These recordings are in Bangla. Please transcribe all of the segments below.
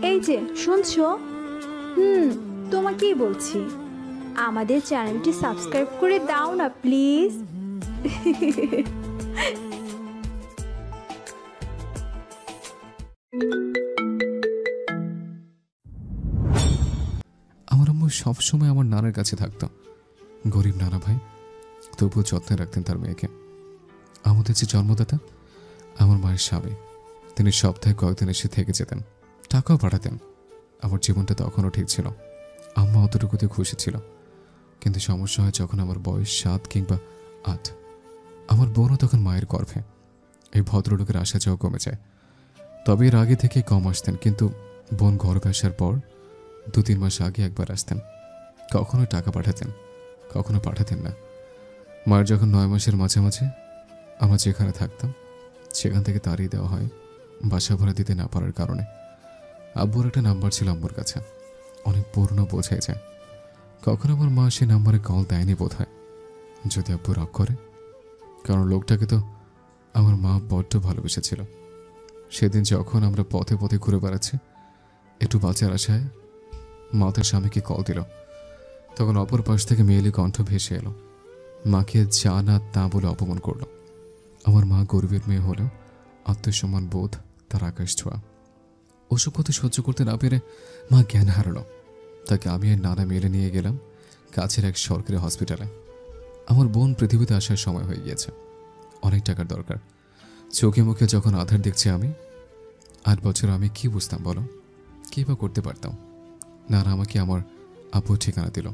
এই যে শুনছো? তোমাকেই বলছি, আমাদের চ্যানেলটি সাবস্ক্রাইব করে দাও না প্লিজ। আমার আম্মু সবসময় আমার নানার কাছে থাকতো। গরিব নানা ভাই, তবুও যত্নে রাখতেন তার মেয়েকে। আমাদের যে জন্মদাতা, আমার মায়ের স্বামী, তিনি সপ্তাহে কয়েকদিন এসে থেকে যেতেন, টাকাও পাঠাতেন। আমার জীবনটা তখনও ঠিক ছিল, আম্মা অতটুকুতে খুশি ছিল। কিন্তু সমস্যা হয় যখন আমার বয়স 7 কিংবা 8। আমার বোনও তখন মায়ের গর্ভে। এই ভদ্রলোকের আসা যাওয়া কমে যায়। তবে এর আগে থেকে কম আসতেন, কিন্তু বোন গর্ভে আসার পর 2-3 মাস আগে একবার আসতেন। কখনো টাকা পাঠাতেন, কখনো পাঠাতেন না। মায়ের যখন 9 মাসের মাঝামাঝি আমরা যেখানে থাকতাম সেখান থেকে তাড়িয়ে দেওয়া হয় বাসা ভাড়া দিতে না পারার কারণে। আব্বুর একটা নাম্বার ছিল আম্মুর কাছে, অনেক পুরনো বোঝাই যায়। কখন আমার মা সেই নাম্বারে কল দেয়নি বোধ হয়, যদি আব্বু রাগ করে। কারণ লোকটাকে তো আমার মা বড্ড ভালোবেসেছিল। সেদিন যখন আমরা পথে পথে ঘুরে বেড়াচ্ছি, একটু বাঁচার আশায় মা তার স্বামীকে কল দিল। তখন অপর পাশ থেকে মেয়েলি কণ্ঠ ভেসে এলো। মাকে যা না তা বলে অপমান করলো। আমার মা গরিবের মেয়ে হলেও আত্মসম্মান বোধ তার আকাশ ছোঁয়া। ওসব কথা সহ্য করতে না পেরে মা জ্ঞান হারালো। তাকে আমি আর নানা মেলে নিয়ে গেলাম কাছের এক সরকারি হসপিটালে। আমার বোন পৃথিবীতে আসার সময় হয়ে গিয়েছে, অনেক টাকার দরকার। চোখে মুখে যখন আধার দেখছি আমি, 8 বছর আমি কি বুঝতাম বলো, কী বা করতে পারতাম। নানা আমাকে আমার আব্বুর ঠিকানা দিল,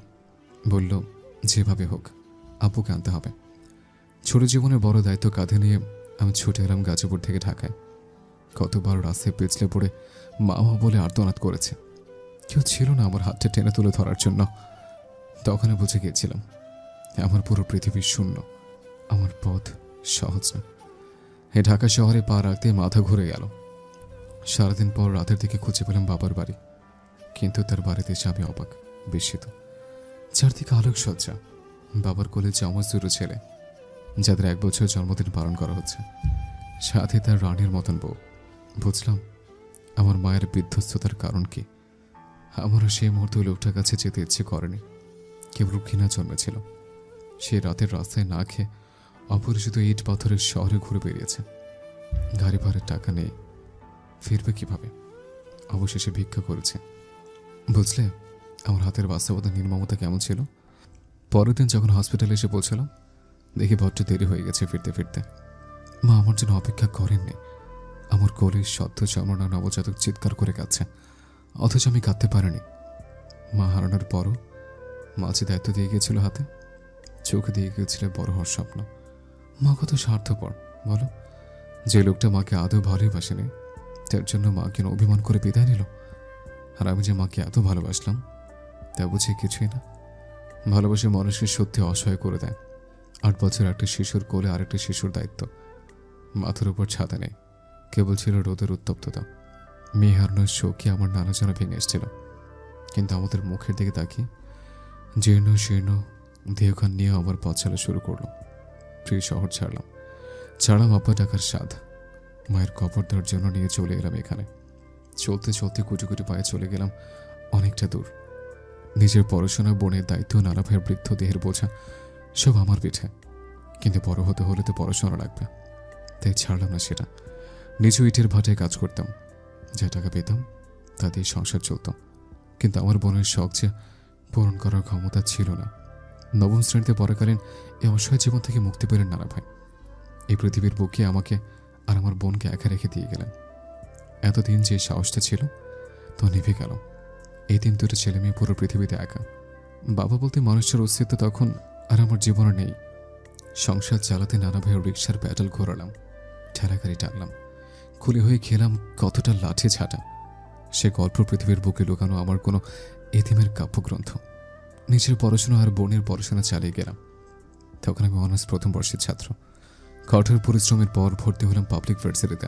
বলল যেভাবে হোক আব্বুকে আনতে হবে। ছোট জীবনের বড় দায়িত্ব কাঁধে নিয়ে আমি ছুটে এলাম গাজীপুর থেকে ঢাকায়। কতবার রাস্তায় পিছলে পড়ে মা মা বলে আর্তনাদ করেছে, কেউ ছিল না আমার হাতটা টেনে তুলে ধরার জন্য। তখনই বুঝে গিয়েছিলাম আমার পুরো পৃথিবী শূন্য, আমার পথ সহজ না। এই ঢাকা শহরে পা রাখতে মাথা ঘুরে গেল। সারাদিন পর রাতের দিকে খুঁজে পেলাম বাবার বাড়ি, কিন্তু তার বাড়িতে এসে আমি অবাক, বিস্মিত। চারদিকে আলোকসজ্জা, বাবার কোলে যমজ দুটো ছেলে, যাদের 1 বছর জন্মদিন পালন করা হচ্ছে, সাথে তার রানীর মতন বউ। বুঝলাম আমার মায়ের বিধ্বস্ততার কারণ কি। আমারও সেই মুহূর্তে লোকটার কাছে যেতে ইচ্ছে করেনি, কেবল ঘৃণা জন্মেছিল। সে রাতের রাস্তায় না খেয়ে অপরিচিত ইট পাথরের শহরে ঘুরে বেরিয়েছে। গাড়ি ভাড়ার টাকা নেই, ফিরবে কিভাবে? অবশেষে ভিক্ষা করেছে। বুঝলে আমার হাতের বাস্তবতা নির্মমতা কেমন ছিল। পরের দিন যখন হসপিটালে এসে পৌঁছলাম, দেখি বড্ড দেরি হয়ে গেছে ফিরতে ফিরতে। মা আমার জন্য অপেক্ষা করেননি। আমার কোলে সদ্য জন্মানো নবজাতক চিৎকার করে কাঁদছে, অথচ আমি কাঁদতে পারিনি। মা হারানোর পরও মা যে দায়িত্ব দিয়ে গিয়েছিল হাতে, চোখে দিয়ে গিয়েছিল বড় হওয়ার স্বপ্ন। মা কত স্বার্থপর বলো। যে লোকটা মাকে আদৌ ভালোবাসেনি, তার জন্য মাকে অভিমান করে বিদায় নিল। আর আমি যে মাকে এত ভালোবাসলাম তা বুঝে কিছুই না। ভালোবাসে মানুষকে সত্যি অসহায় করে দেয়। 8 বছর একটা শিশুর কোলে আরেকটা শিশুর দায়িত্ব। মাথার উপর ছাতা নেই, কেবল ছিল রোদের উত্তপ্ততা। মেয়ে হারানোর শোকে আমার নানা যেন ভেঙে এসেছিল। কিন্তু আমাদের মুখের দিকে তাকিয়ে জীর্ণ শীর্ণ দেহখান নিয়ে আমার পথ চলা শুরু করলো। প্রিয় শহর ছাড়লাম আব্বা ডাকার স্বাদ। মায়ের কবর দেওয়ার জন্য নিয়ে চলে এলাম এখানে। চলতে চলতে কুটি কুটি পায়ে চলে গেলাম অনেকটা দূর। নিজের পড়াশোনা, বোনের দায়িত্ব, নানা ভাইয়ের বৃদ্ধ দেহের বোঝা সব আমার পিঠে। কিন্তু বড় হতে হলে তো পড়াশোনা লাগবে, তাই ছাড়লাম না সেটা। নিচু ইটের ভাটায় কাজ করতাম, যা টাকা পেতাম তা দিয়ে সংসার চলত। কিন্তু আমার বোনের শখ যে পূরণ করার ক্ষমতা ছিল না। 9ম শ্রেণীতে পড়াকালীন এই অসহায় জীবন থেকে মুক্তি পেলেন নানা ভাই। এই পৃথিবীর বুকে আমাকে আর আমার বোনকে একা রেখে দিয়ে গেলেন। এতদিন যে সাহসটা ছিল তা নিভে গেল। এই দিন দুটো ছেলে মেয়ে পুরো পৃথিবীতে একা। বাবা বলতে মানুষের অস্তিত্ব তখন আর আমার জীবনে নেই। সংসার চালাতে নানা ভাইয়ের রিক্সার প্যাডেল ঘোরালাম, ঠেলাগাড়ি টানলাম, খুলি হয়ে খেলাম কতটা লাঠি ছাটা। সে গল্প পৃথিবীর বুকে লুকানো আমার কোনো এতিমের কাব্যগ্রন্থ। নিজের পড়াশোনা আর বোনের পড়াশোনা চালিয়ে গেলাম। তখন আমি অনার্স 1ম বর্ষের ছাত্র। কঠোর পরিশ্রমের পর ভর্তি হলাম পাবলিক ভার্সিটিতে।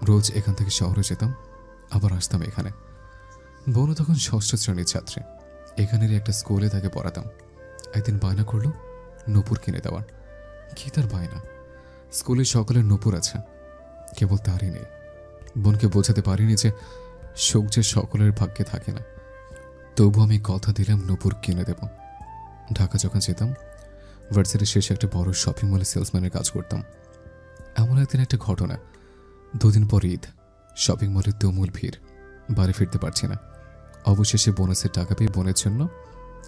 রোজ এখান থেকে শহরে যেতাম, আবার আসতাম এখানে। বোনও তখন 6ষ্ঠ শ্রেণীর ছাত্রী। এখানেরই একটা স্কুলে তাকে পড়াতাম। একদিন বায়না করলো নূপুর কিনে দেওয়ার। কি তার বায়না? স্কুলে সকলের নূপুর আছে, কেবল তারই নেই। বোনকে বোঝাতে পারিনি যে শোক যে সকলের ভাগ্যে থাকে না। তবু আমি কথা দিলাম নূপুর কিনে দেব। ঢাকা যখন যেতাম ভার্সিটির শেষে একটা বড় শপিং মলে সেলসম্যানের কাজ করতাম। এমন একদিন একটা ঘটনা, 2 দিন পর ঈদ, শপিং মলের তুমুল ভিড়, বাড়ি ফিরতে পারছি না। অবশেষে বোনাসের টাকা পেয়ে বোনের জন্য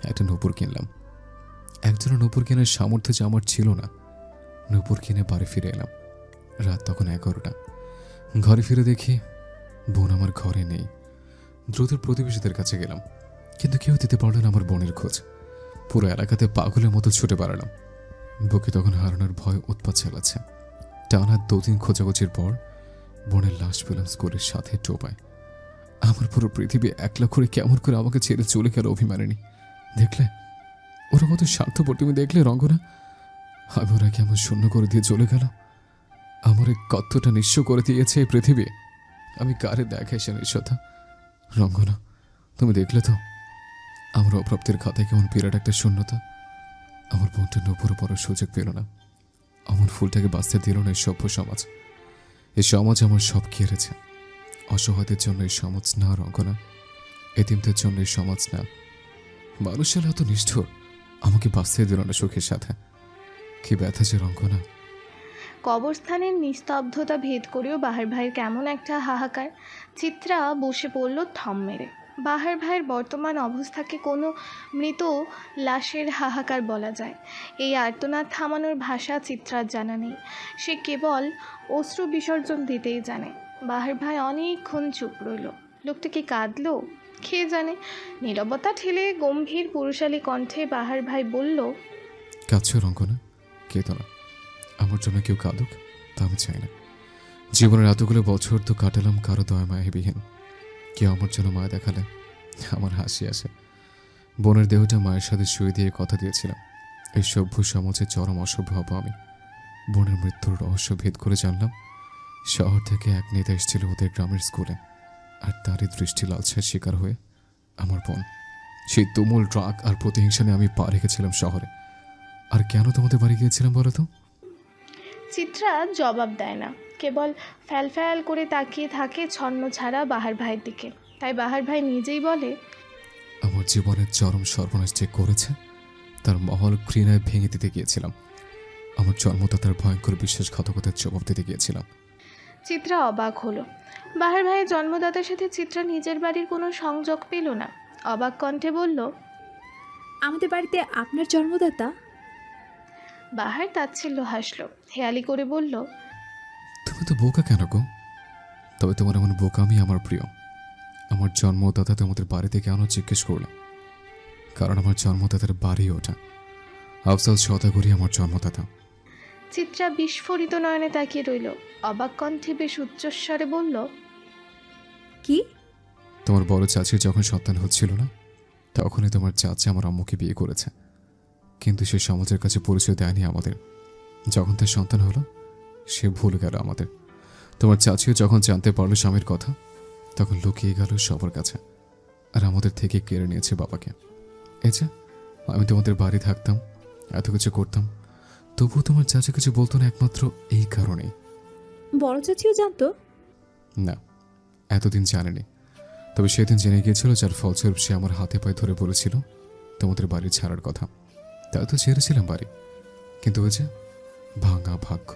একটা নূপুর কিনলাম। একজনের নূপুর কেনার সামর্থ্য যে আমার ছিল না। নূপুর কিনে বাড়ি ফিরে এলাম। রাত তখন 11টা। ঘরে ফিরে দেখি বোন আমার ঘরে নেই। দ্রুত প্রতিবেশীদের কাছে গেলাম, কিন্তু কেউ দিতে পারল না আমার বোনের খোঁজ। পুরো এলাকাতে পাগলের মতো ছুটে বেড়ালাম। বুকে তখন হারানোর ভয় উৎপাত চালাচ্ছে। টানা 2 দিন খোঁজাখুঁজির পর বোনের লাশ পেলাম স্কুলের সাথে টোপায়। আমার পুরো পৃথিবী একলা করে কেমন করে আমাকে ছেড়ে চলে গেল অভিমানিনী। দেখলে ওরা কত স্বার্থপর, তুমি দেখলে রঙ্গনা? আমি ওরা কেমন শূন্য করে দিয়ে চলে গেল। আমার কতটা নিঃস্ব করে দিয়েছে এই পৃথিবী। আমি কারে দেখাই সে নিঃস্বতা? রঙ্গনা, তুমি দেখলে তো আমার অপ্রাপ্তির খাতায় কেমন বিরাট একটা শূন্যতা। আমার বোনটা নূপুর পড়ার সুযোগ পেল না। আমার ফুলটাকে বাঁচতে দিল না এই সভ্য সমাজ। এই সমাজ আমার সব কেড়েছে। অসহায়দের জন্য এই সমাজ না রঙ্গনা, এতিমদের জন্য এই সমাজ না। মানুষের এত নিষ্ঠুর, আমাকে বাঁচতে দিল না সুখের সাথে। কি ব্যথা যে রঙ্গনা। কবরস্থানের নিস্তব্ধতা ভেদ করেও বাহার ভাইয়ের কেমন একটা হাহাকার। চিত্রা বসে পড়ল থম মেরে। বাহার ভাইয়ের বর্তমান অবস্থাকে কোনো মৃত লাশের হাহাকার বলা যায়। এই আর্তনাদ থামানোর ভাষা চিত্রার জানা নেই। সে কেবল অশ্রু বিসর্জন দিতেই জানে। বাহার ভাই অনেকক্ষণ চুপ রইল। লোকটা কি কাঁদলো? খেয়ে জানে। নীরবতা ঠেলে গম্ভীর পুরুষালী কণ্ঠে বাহার ভাই বলল, কাঁদছো রঙ্গনা? কেঁদো না। আমার জন্য কেউ কাঁদুক তা আমি চাই না। জীবনের এতগুলো বছর তো কাটালাম কারো দয়া মায়াবিহীন। কেউ আমার জন্য মায়া দেখালে আমার হাসি আসে। বোনের দেহটা মায়ের সাথে শুয়ে দিয়ে কথা দিয়েছিলাম, এই সভ্য সমাজে চরম অসভ্য হব আমি। বোনের মৃত্যুর রহস্য ভেদ করে জানলাম শহর থেকে এক নেতা এসেছিল ওদের গ্রামের স্কুলে, আর তারই দৃষ্টি লালসার শিকার হয়ে আমার বোন। সেই তুমুল ট্রাক আর প্রতিহিংসা নিয়ে আমি পা রেখেছিলাম শহরে। আর কেন তোমাদের বাড়ি গিয়েছিলাম বলো তো? চিত্রা জবাব দেয় না, কেবল ফ্যাল ফ্যাল করে তাকিয়ে থাকে ছন্ন ছাড়া বাহার ভাইয়ের দিকে। তাই বাহার ভাই নিজেই বলে, আমার জীবনের চরম সর্বনাশ যে করেছে তার মহল ঘৃণায় ভেঙে দিতে গিয়েছিলাম। আমার জন্মদাতার ভয়ঙ্কর বিশ্বাসঘাতকতার জবাব দিতে গিয়েছিলাম। চিত্রা অবাক হলো। বাহার ভাইয়ের জন্মদাতার সাথে চিত্রা নিজের বাড়ির কোনো সংযোগ পেল না। অবাক কণ্ঠে বলল, আমাদের বাড়িতে আপনার জন্মদাতা? বাহার তাচ্ছিল্য হাসল, হেয়ালি করে বলল, তুমি তো বোকা কেন গো? তবে তোমার এমন বোকামি আমার প্রিয়। আমার জন্মদাতা তোমাদের বাড়িতে কেন জিজ্ঞেস করলে? কারণ আমার জন্মদাতার বাড়ি ওটা। আফজাল সওদাগরি আমার জন্মদাতা। চিত্রা বিস্ফোরিত নয়নে তাকিয়ে রইল। অবাক কণ্ঠে বেশ উচ্চস্বরে বলল, কি? তোমার বড় চাচির যখন সন্তান হচ্ছিল না তখনই তোমার চাচা আমার আম্মুকে বিয়ে করেছে, কিন্তু সে সমাজের কাছে পরিচয় দেয়নি আমাদের। যখন তার সন্তান হলো সে ভুলে গেল আমাদের। তোমার চাচিও যখন জানতে পারলো স্বামীর কথা তখন লুকিয়ে গেল সবার কাছে, আর আমাদের থেকে কেড়ে নিয়েছে বাবাকে। এই যে আমি তোমাদের বাড়ি থাকতাম, এত কিছু করতাম, তবুও তোমার চাচা কিছু বলতো না, একমাত্র এই কারণেই। বড় চাচিও জানতো? না, এতদিন জানেনি। তবে সেদিন জেনে গিয়েছিল, যার ফলস্বরূপ সে আমার হাতে পায়ে ধরে বলেছিল তোমাদের বাড়ি ছাড়ার কথা। তাই তো ছেড়েছিলাম বাড়ি, কিন্তু ওই যে ভাঙা ভাগ্য,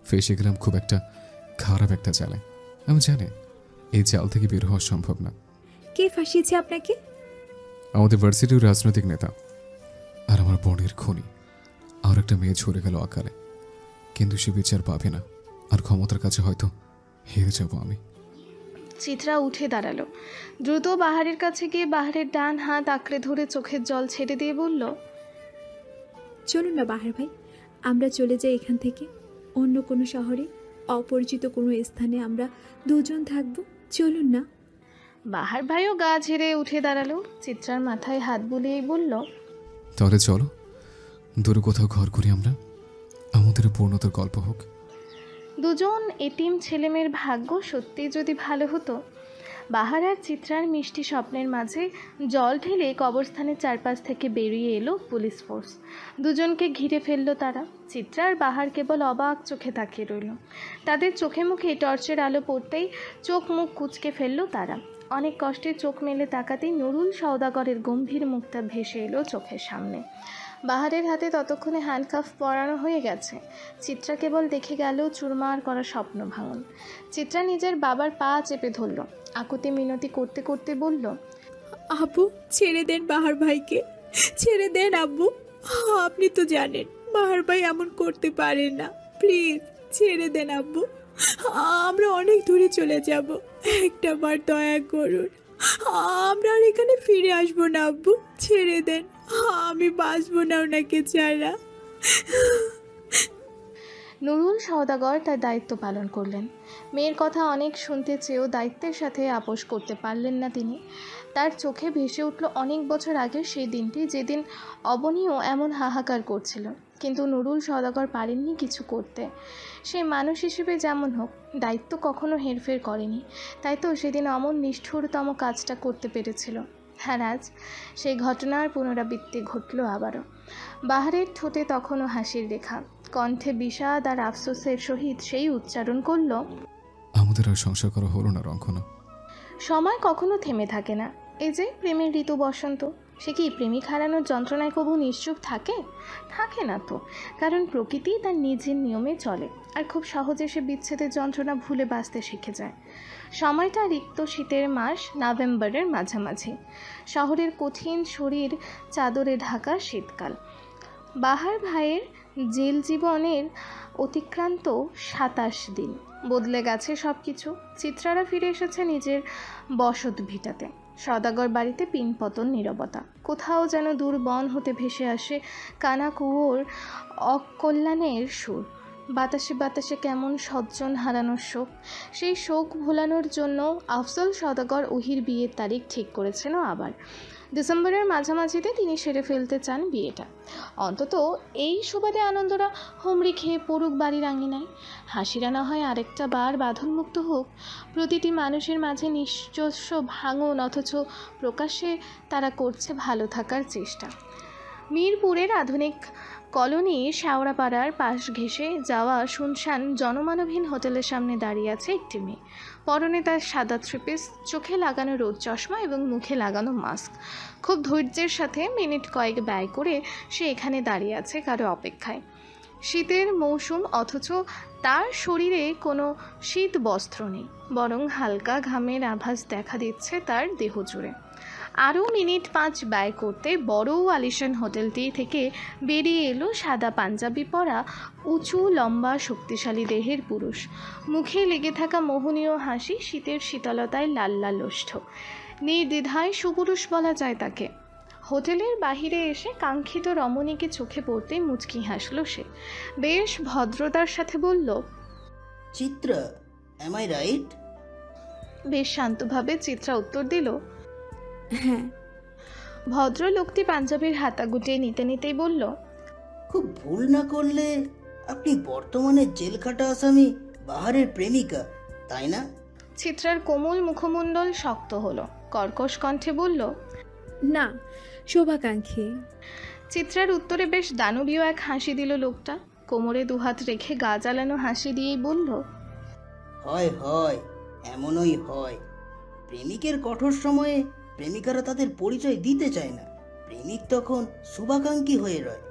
ফেসে গেলাম খুব একটা খারাপ একটা জালে। আমি জানি এই জাল থেকে বের হওয়া সম্ভব না। কে ফাঁসিয়েছে আপনাকে? আমাদের ভার্সিটির রাজনৈতিক নেতা আর আমার বোনের খুনি। আর একটা মেয়ে ঝরে গেল আকালে, কিন্তু সে বিচার পাবে না, আর ক্ষমতার কাছে হয়তো হেরে যাব আমি। চিত্রা উঠে দাঁড়ালো। দ্রুত বাহারের কাছে গিয়ে বাহারের ডান হাত আঁকড়ে ধরে চোখের জল ছেড়ে দিয়ে বলল, চলুন না বাহার ভাই, আমরা চলে যাই এখান থেকে অন্য কোনো শহরে, অপরিচিত কোনো স্থানে আমরা দুজন থাকবো। চলুন না। বাহার ভাইও গা ঝেড়ে উঠে দাঁড়ালো। চিত্রার মাথায় হাত বুলিয়েই বলল, তাহলে চলো দূরে কোথাও ঘর করি আমরা, আমাদের পূর্ণতার গল্প হোক। দুজন এতিম ছেলেমেয়ের ভাগ্য সত্যি যদি ভালো হতো। বাহার আর চিত্রার মিষ্টি স্বপ্নের মাঝে জল ঢেলে কবরস্থানের চারপাশ থেকে বেরিয়ে এলো পুলিশ ফোর্স। দুজনকে ঘিরে ফেললো তারা। চিত্রা আর বাহার কেবল অবাক চোখে তাকিয়ে রইল। তাদের চোখে মুখে টর্চের আলো পড়তেই চোখ মুখ কুঁচকে ফেললো তারা। অনেক কষ্টে চোখ মেলে তাকাতেই নুরুল সওদাগরের গম্ভীর মুখটা ভেসে এলো চোখের সামনে। বাহারের হাতে ততক্ষণে হ্যান্ডকাফ পরানো হয়ে গেছে। চিত্রা কেবল দেখে গেল চুরমার করা স্বপ্ন ভাঙন। চিত্রা নিজের বাবার পা চেপে ধরল, আকুতি মিনতি করতে করতে বলল, আব্বু ছেড়ে দেন বাহার ভাইকে, ছেড়ে দেন আব্বু। আপনি তো জানেন বাহার ভাই এমন করতে পারেন না, প্লিজ ছেড়ে দেন আব্বু। আমরা অনেক দূরে চলে যাব, একটা বার দয়া করুন। আমরা আর এখানে ফিরে আসবো না আব্বু, ছেড়ে দেন, আমি বাঁচবো না ওনাকে ছাড়া। নুরুল সওদাগর তার দায়িত্ব পালন করলেন। মেয়ের কথা অনেক শুনতে চেয়েও দায়িত্বের সাথে আপোষ করতে পারলেন না তিনি। তার চোখে ভেসে উঠল অনেক বছর আগের সেই দিনটি, যেদিন অবনীও এমন হাহাকার করছিল, কিন্তু নুরুল সওদাগর পারেননি কিছু করতে। সে মানুষ হিসেবে যেমন হোক, দায়িত্ব কখনো হেরফের করেনি, তাই তো সেদিন অমন নিষ্ঠুরতম কাজটা করতে পেরেছিল। আর আজ সেই ঘটনার পুনরাবৃত্তি ঘটল আবারও। বাহারের ঠোঁটে তখনও হাসির রেখা, কণ্ঠে বিষাদ আর আফসোসের সহিত সেই উচ্চারণ করল, আমাদের আর সংসার করা হলো না রঙ্কনা। সময় কখনো থেমে থাকে না। এই যে প্রেমের ঋতু বসন্ত, সে কি প্রেমিক হারানোর যন্ত্রণায় কবু নিশ্চুপ থাকে? থাকে না তো, কারণ প্রকৃতি তার নিজের নিয়মে চলে, আর খুব সহজে সে বিচ্ছেদের যন্ত্রণা ভুলে বাঁচতে শিখে যায়। সময়টা রিক্ত শীতের মাস নভেম্বরের মাঝামাঝি। শহরের কঠিন শরীর চাদরে ঢাকা শীতকাল। বাহার ভাইয়ের জেল জীবনের অতিক্রান্ত 27 দিন। বদলে গেছে সব কিছু। চিত্রারা ফিরে এসেছে নিজের বসত ভিটাতে। সওদাগর বাড়িতে পিনপতন নীরবতা। কোথাও যেন দূর বন হতে ভেসে আসে কানা কুয়োর অকল্যাণের সুর। বাতাসে বাতাসে কেমন সজ্জন হারানোর শোক। সেই শোক ভোলানোর জন্য আফজল সওদাগর ওহির বিয়ের তারিখ ঠিক করেছেন আবার। ডিসেম্বরের মাঝামাঝিতে তিনি সেরে ফেলতে চান বিয়েটা। অন্তত এই সুবাদে আনন্দরা হুমড়ি খেয়ে পড়ুক বাড়ির আঙিনায়। হাসিরা না হয় আরেকটা বার বাঁধনমুক্ত হোক। প্রতিটি মানুষের মাঝে নিজস্ব ভাঙন, অথচ প্রকাশ্যে তারা করছে ভালো থাকার চেষ্টা। মিরপুরের আধুনিক কলোনি শেওড়াপাড়ার পাশ ঘেঁষে যাওয়া শুনশান জনমানবহীন হোটেলের সামনে দাঁড়িয়ে আছে একটি মেয়ে। পরনে তার সাদা থ্রিপিস, চোখে লাগানো রোদ চশমা এবং মুখে লাগানো মাস্ক। খুব ধৈর্যের সাথে মিনিট কয়েক ব্যয় করে সে এখানে দাঁড়িয়ে আছে কারো অপেক্ষায়। শীতের মৌসুম, অথচ তার শরীরে কোনো শীত বস্ত্র নেই, বরং হালকা ঘামের আভাস দেখা দিচ্ছে তার দেহ জুড়ে। আরও মিনিট 5 ব্যয় করতে বড় আলিশান হোটেলটি থেকে বেরিয়ে এলো সাদা পাঞ্জাবি পরা উঁচু লম্বা শক্তিশালী দেহের পুরুষ। মুখে লেগে থাকা মোহনীয় হাসি শীতের শীতলতায় লাল লাল ওষ্ঠ। নির্দ্বিধায় সুপুরুষ বলা যায় তাকে। হোটেলের বাহিরে এসে কাঙ্ক্ষিত রমণীকে চোখে পড়তেই মুচকি হাসল সে। বেশ ভদ্রতার সাথে বলল, চিত্রা, অ্যাম আই রাইট? বেশ শান্তভাবে চিত্রা উত্তর দিল, হ্যাঁ। ভদ্রলোকটি পাঞ্জাবির হাতা গুটিয়ে নিতে নিতেই বলল, খুব ভুল না করলে আপনি বর্তমানে জেল খাটা আসামি বাহারের প্রেমিকা, তাই না? চিত্রার কোমল মুখমণ্ডল শক্ত হলো। কর্কশ কণ্ঠে বলল, না, শোভাকাঙ্ক্ষী। চিত্রার উত্তরে বেশ দানবীয় এক হাসি দিল লোকটা। কোমরে দুহাত রেখে গা জ্বালানো হাসি দিয়েই বলল, হয় হয়, এমনই হয়। প্রেমিকের কঠোর সময়ে প্রেমিকারা তাদের পরিচয় দিতে চায় না, প্রেমিক তখন শুভাকাঙ্ক্ষী হয়ে রয়।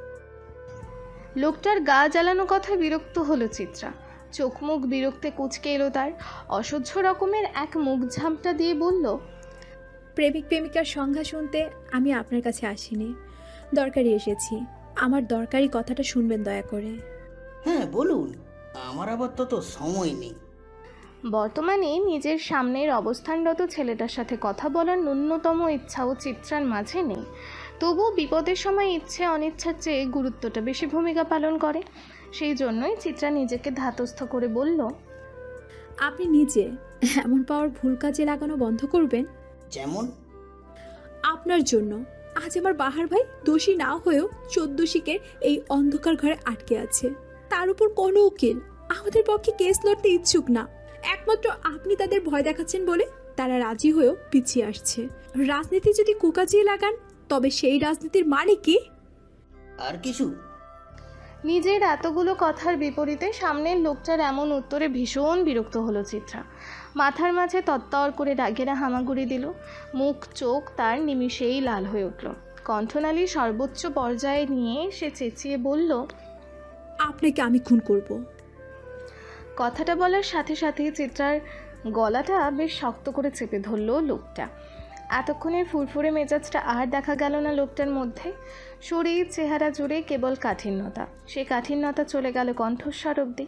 লোকটার গা জ্বালানো কথায় বিরক্ত হলো চিত্রা। চোখ মুখ বিরক্তে কুঁচকে এলো তার। অসহ্য রকমের এক মুখ ঝামটা দিয়ে বলল, প্রেমিক প্রেমিকার সংজ্ঞা শুনতে আমি আপনার কাছে আসিনি, দরকারি এসেছি। আমার দরকারি কথাটা শুনবেন দয়া করে। হ্যাঁ বলুন, আমার আবার তত সময় নেই। বর্তমানে নিজের সামনের অবস্থানরত ছেলেটার সাথে কথা বলার ন্যূনতম ইচ্ছাও চিত্রার মাঝে নেই। তবুও বিপদের সময় ইচ্ছে অনিচ্ছার চেয়ে গুরুত্বটা বেশি ভূমিকা পালন করে। সেই জন্যই চিত্রা নিজেকে ধাতস্থ করে বলল, আপনি নিজে এমন পাওয়ার ভুল কাজে লাগানো বন্ধ করবেন। যেমন? আপনার জন্য আজ আমার বাহার ভাই দোষী না হয়েও 14 শিকের এই অন্ধকার ঘরে আটকে আছে। তার উপর কোনো উকিল আমাদের পক্ষে কেস লড়তে ইচ্ছুক না। একমাত্র আপনি তাদের ভয় দেখাচ্ছেন বলে তারা রাজি হয়েও পিছিয়ে আসছে। রাজনীতি যদি কুকাজিয়ে লাগান তবে সেই রাজনীতির মানে কি? আর কিছু? নিজের এতগুলো কথার বিপরীতে সামনের লোকটার এমন উত্তরে ভীষণ বিরক্ত হলো চিত্রা। মাথার মাঝে তত্তর করে ডাকেরা হামাগুড়ি দিল। মুখ চোখ তার নিমিষেই লাল হয়ে উঠল। কণ্ঠনালী সর্বোচ্চ পর্যায়ে নিয়ে সে চেঁচিয়ে বলল, আপনাকে আমি খুন করব। কথাটা বলার সাথে সাথে চিত্রার গলাটা বেশ শক্ত করে চেপে ধরল লোকটা। এতক্ষণের ফুরফুরে মেজাজটা আর দেখা গেল না লোকটার মধ্যে। শরীর চেহারা জুড়ে কেবল কাঠিন্যতা। সে কাঠিন্যতা চলে গেল কণ্ঠস্বর অবধি।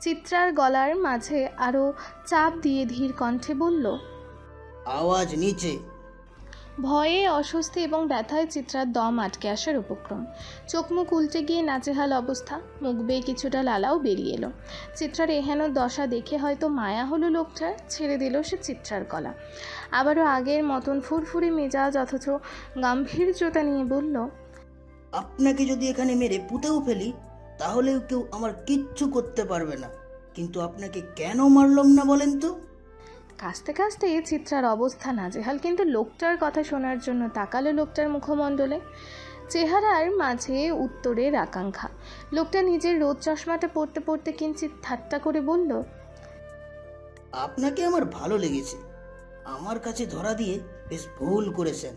চিত্রার গলার মাঝে আরও চাপ দিয়ে ধীর কণ্ঠে বলল, আওয়াজ নিচে। ভয়ে, অস্বস্তি এবং ব্যথায় চিত্রার দম আটকে আসার উপক্রম। চোখ মুখ উল্টে গিয়ে নাচেহাল অবস্থা। মুখ বেয়ে কিছুটা লালাও বেরিয়ে এলো। চিত্রার এহেন দশা দেখে হয়তো মায়া হলো লোকটার। ছেড়ে দিল সে চিত্রার গলা। আবারও আগের মতন ফুরফুরে মেজাজ অথচ গাম্ভীর্যতা নিয়ে বলল, আপনাকে যদি এখানে মেরে পুঁতেও ফেলি তাহলেও কেউ আমার কিচ্ছু করতে পারবে না, কিন্তু আপনাকে কেন মারলাম না বলেন তো? কাঁচতে কাঁচতে চিত্রার অবস্থা নাজেহাল, কিন্তু লোকটার কথা শোনার জন্য তাকালো লোকটার মুখমণ্ডলে। চেহারার মাঝে উত্তরের আকাঙ্ক্ষা। লোকটা নিজের রোদ চশমাটা পড়তে পড়তে কিঞ্চিৎ ঠাট্টা করে বলল, আপনাকে আমার ভালো লেগেছে। আমার কাছে ধরা দিয়ে বেশ ভুল করেছেন,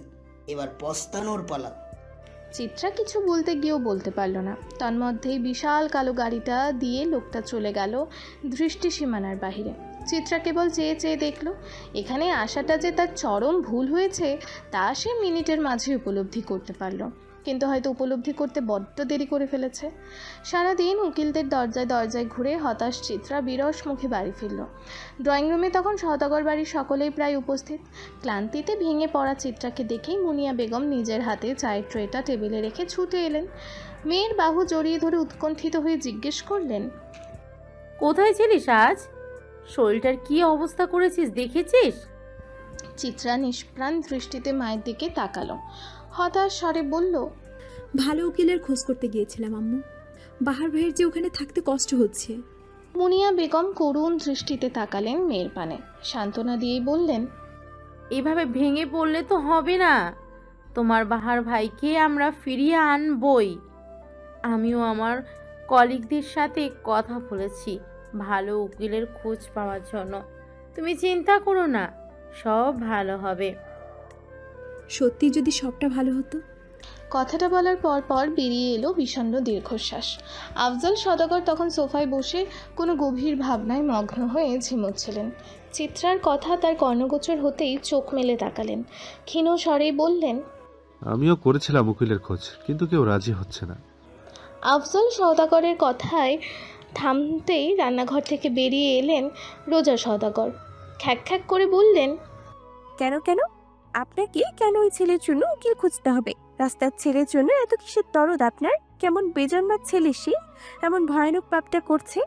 এবার পস্তানোর পালা। চিত্রা কিছু বলতে গিয়েও বলতে পারল না। তন্মধ্যেই বিশাল কালো গাড়িটা দিয়ে লোকটা চলে গেল দৃষ্টি সীমানার বাহিরে। চিত্রা কেবল চেয়ে চেয়ে দেখল। এখানে আসাটা যে তার চরম ভুল হয়েছে তা সে মিনিটের মাঝে উপলব্ধি করতে পারল, কিন্তু হয়তো উপলব্ধি করতে বড্ড দেরি করে ফেলেছে। সারাদিন উকিলদের দরজায় দরজায় ঘুরে হতাশ চিত্রা বিরস মুখে বাড়ি ফিরল। ড্রয়িং রুমে তখন সওদাগর বাড়ির সকলেই প্রায় উপস্থিত। ক্লান্তিতে ভেঙে পড়া চিত্রাকে দেখেই মুনিয়া বেগম নিজের হাতে চায়ের ট্রেটা টেবিলে রেখে ছুটে এলেন। মেয়ের বাহু জড়িয়ে ধরে উৎকণ্ঠিত হয়ে জিজ্ঞেস করলেন, কোথায় ছিলিস আজ? শরীরটার কি অবস্থা করেছিস দেখেছিস? চিত্রা নিষ্প্রাণ দৃষ্টিতে মায়ের দিকে তাকালো। হতাশ স্বরে বলল, ভালো উকিলের খোঁজ করতে গিয়েছিলাম আম্মু। বাহার ভাইয়ের যে ওখানে থাকতে কষ্ট হচ্ছে। মুনিয়া বেগম করুণ দৃষ্টিতে তাকালেন মেয়ের পানে। সান্ত্বনা দিয়েই বললেন, এভাবে ভেঙে পড়লে তো হবে না। তোমার বাহার ভাইকে আমরা ফিরিয়ে আনবই। আমিও আমার কলিগদের সাথে কথা বলেছি ভালো উকিলের খোঁজ পাওয়ার জন্য। তুমি চিন্তা করো না, সব ভালো হবে। সত্যি যদি সবটা ভালো হতো। কথাটা বলার পর পর বেরিয়ে এলো বিষণ্ণ দীর্ঘশ্বাস। আফজল সওদাগর তখন সোফায় বসে কোনো গভীর ভাবনায় মগ্ন হয়ে ঝিমোচ্ছিলেন। চিত্রার কথা তার কর্ণগোচর হতেই চোখ মেলে তাকালেন। ক্ষীণ স্বরেই বললেন, আমিও করেছিলাম উকিলের খোঁজ, কিন্তু কেউ রাজি হচ্ছে না। আফজল সওদাগরের কথায় থামতেই রান্নাঘর থেকে বেরিয়ে এলেন রোজা সওদাগর। খ্যাক খ্যাক করে বললেন, কেন কেন আপনাকে কেন ওই ছেলের জন্য উকিল খুঁজতে হবে? রাস্তার ছেলের জন্য এত কিসের দরদ আপনার? কেমন বেজন্মার ছেলে সে, এমন ভয়ানক পাপটা করছে?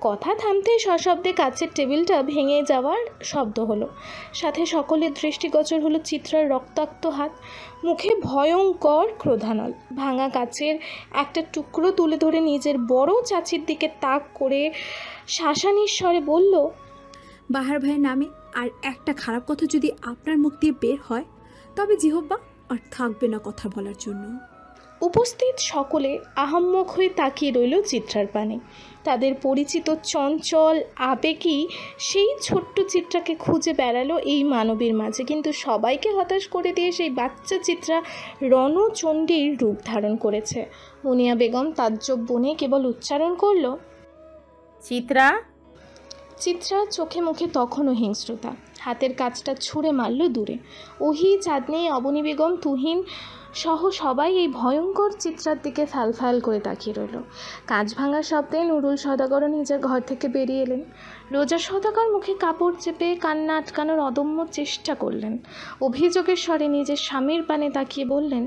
কথা থামতে সশব্দে কাচের টেবিলটা ভেঙে যাওয়ার শব্দ হলো। সাথে সকলের দৃষ্টিগোচর হলো চিত্রার রক্তাক্ত হাত। মুখে ভয়ঙ্কর ক্রোধানল। ভাঙা কাচের একটা টুকরো তুলে ধরে নিজের বড় চাচির দিকে তাক করে শাসানির স্বরে বলল, বাহার ভাইয়ের নামে আর একটা খারাপ কথা যদি আপনার মুখ দিয়ে বের হয় তবে জিহ্বা আর থাকবে না কথা বলার জন্য। উপস্থিত সকলে আহাম্মক হয়ে তাকিয়ে রইল চিত্রার পানে। তাদের পরিচিত চঞ্চল আবেগী সেই ছোট্ট চিত্রাকে খুঁজে বেড়ালো এই মানবীর মাঝে, কিন্তু সবাইকে হতাশ করে দিয়ে সেই বাচ্চা চিত্রা রণচণ্ডীর রূপ ধারণ করেছে। মুনিয়া বেগম তাজ্জব বনে কেবল উচ্চারণ করল, চিত্রা। চিত্রা চোখে মুখে তখনও হিংস্রতা। হাতের কাজটা ছুঁড়ে মারল দূরে। ওহি, চাঁদনি, অবনী বেগম, তুহিন সহ সবাই এই ভয়ঙ্কর চিত্রার দিকে ফ্যাল করে তাকিয়ে রইল। কাঁচ ভাঙার শব্দে নুরুল সওদাগরও নিজের ঘর থেকে বেরিয়ে এলেন। রোজা সওদাগর মুখে কাপড় চেপে কান্না আটকানোর অদম্য চেষ্টা করলেন। অভিযোগের স্বরে নিজের স্বামীর পানে তাকিয়ে বললেন,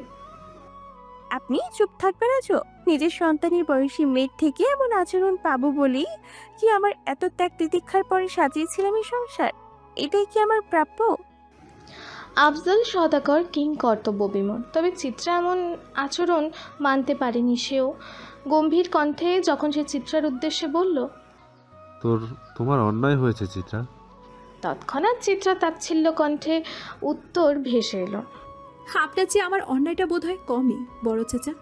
আপনি চুপ থাকবেন আজও? নিজের সন্তানের বয়সী মেয়ের থেকে এমন আচরণ পাবো বলেই কি আমার এত ত্যাগ তিতিক্ষার পরে সাজিয়েছিলাম এই সংসার? এটাই কি আমার প্রাপ্য? আফজল সওদাগর কিং কর্তব্য বিমূঢ়, তবে চিত্রা এমন আচরণ মানতে পারেনি সেও। গম্ভীর কণ্ঠে যখন সে চিত্রার উদ্দেশ্যে বলল, তোমার অন্যায় হয়েছে চিত্রা। তৎক্ষণাৎ চিত্রা তাচ্ছিল্য কণ্ঠে উত্তর ভেসে এলো। আপনার চেয়ে আমার অন্যায়টা বোধ হয় কমই বড় চাচা।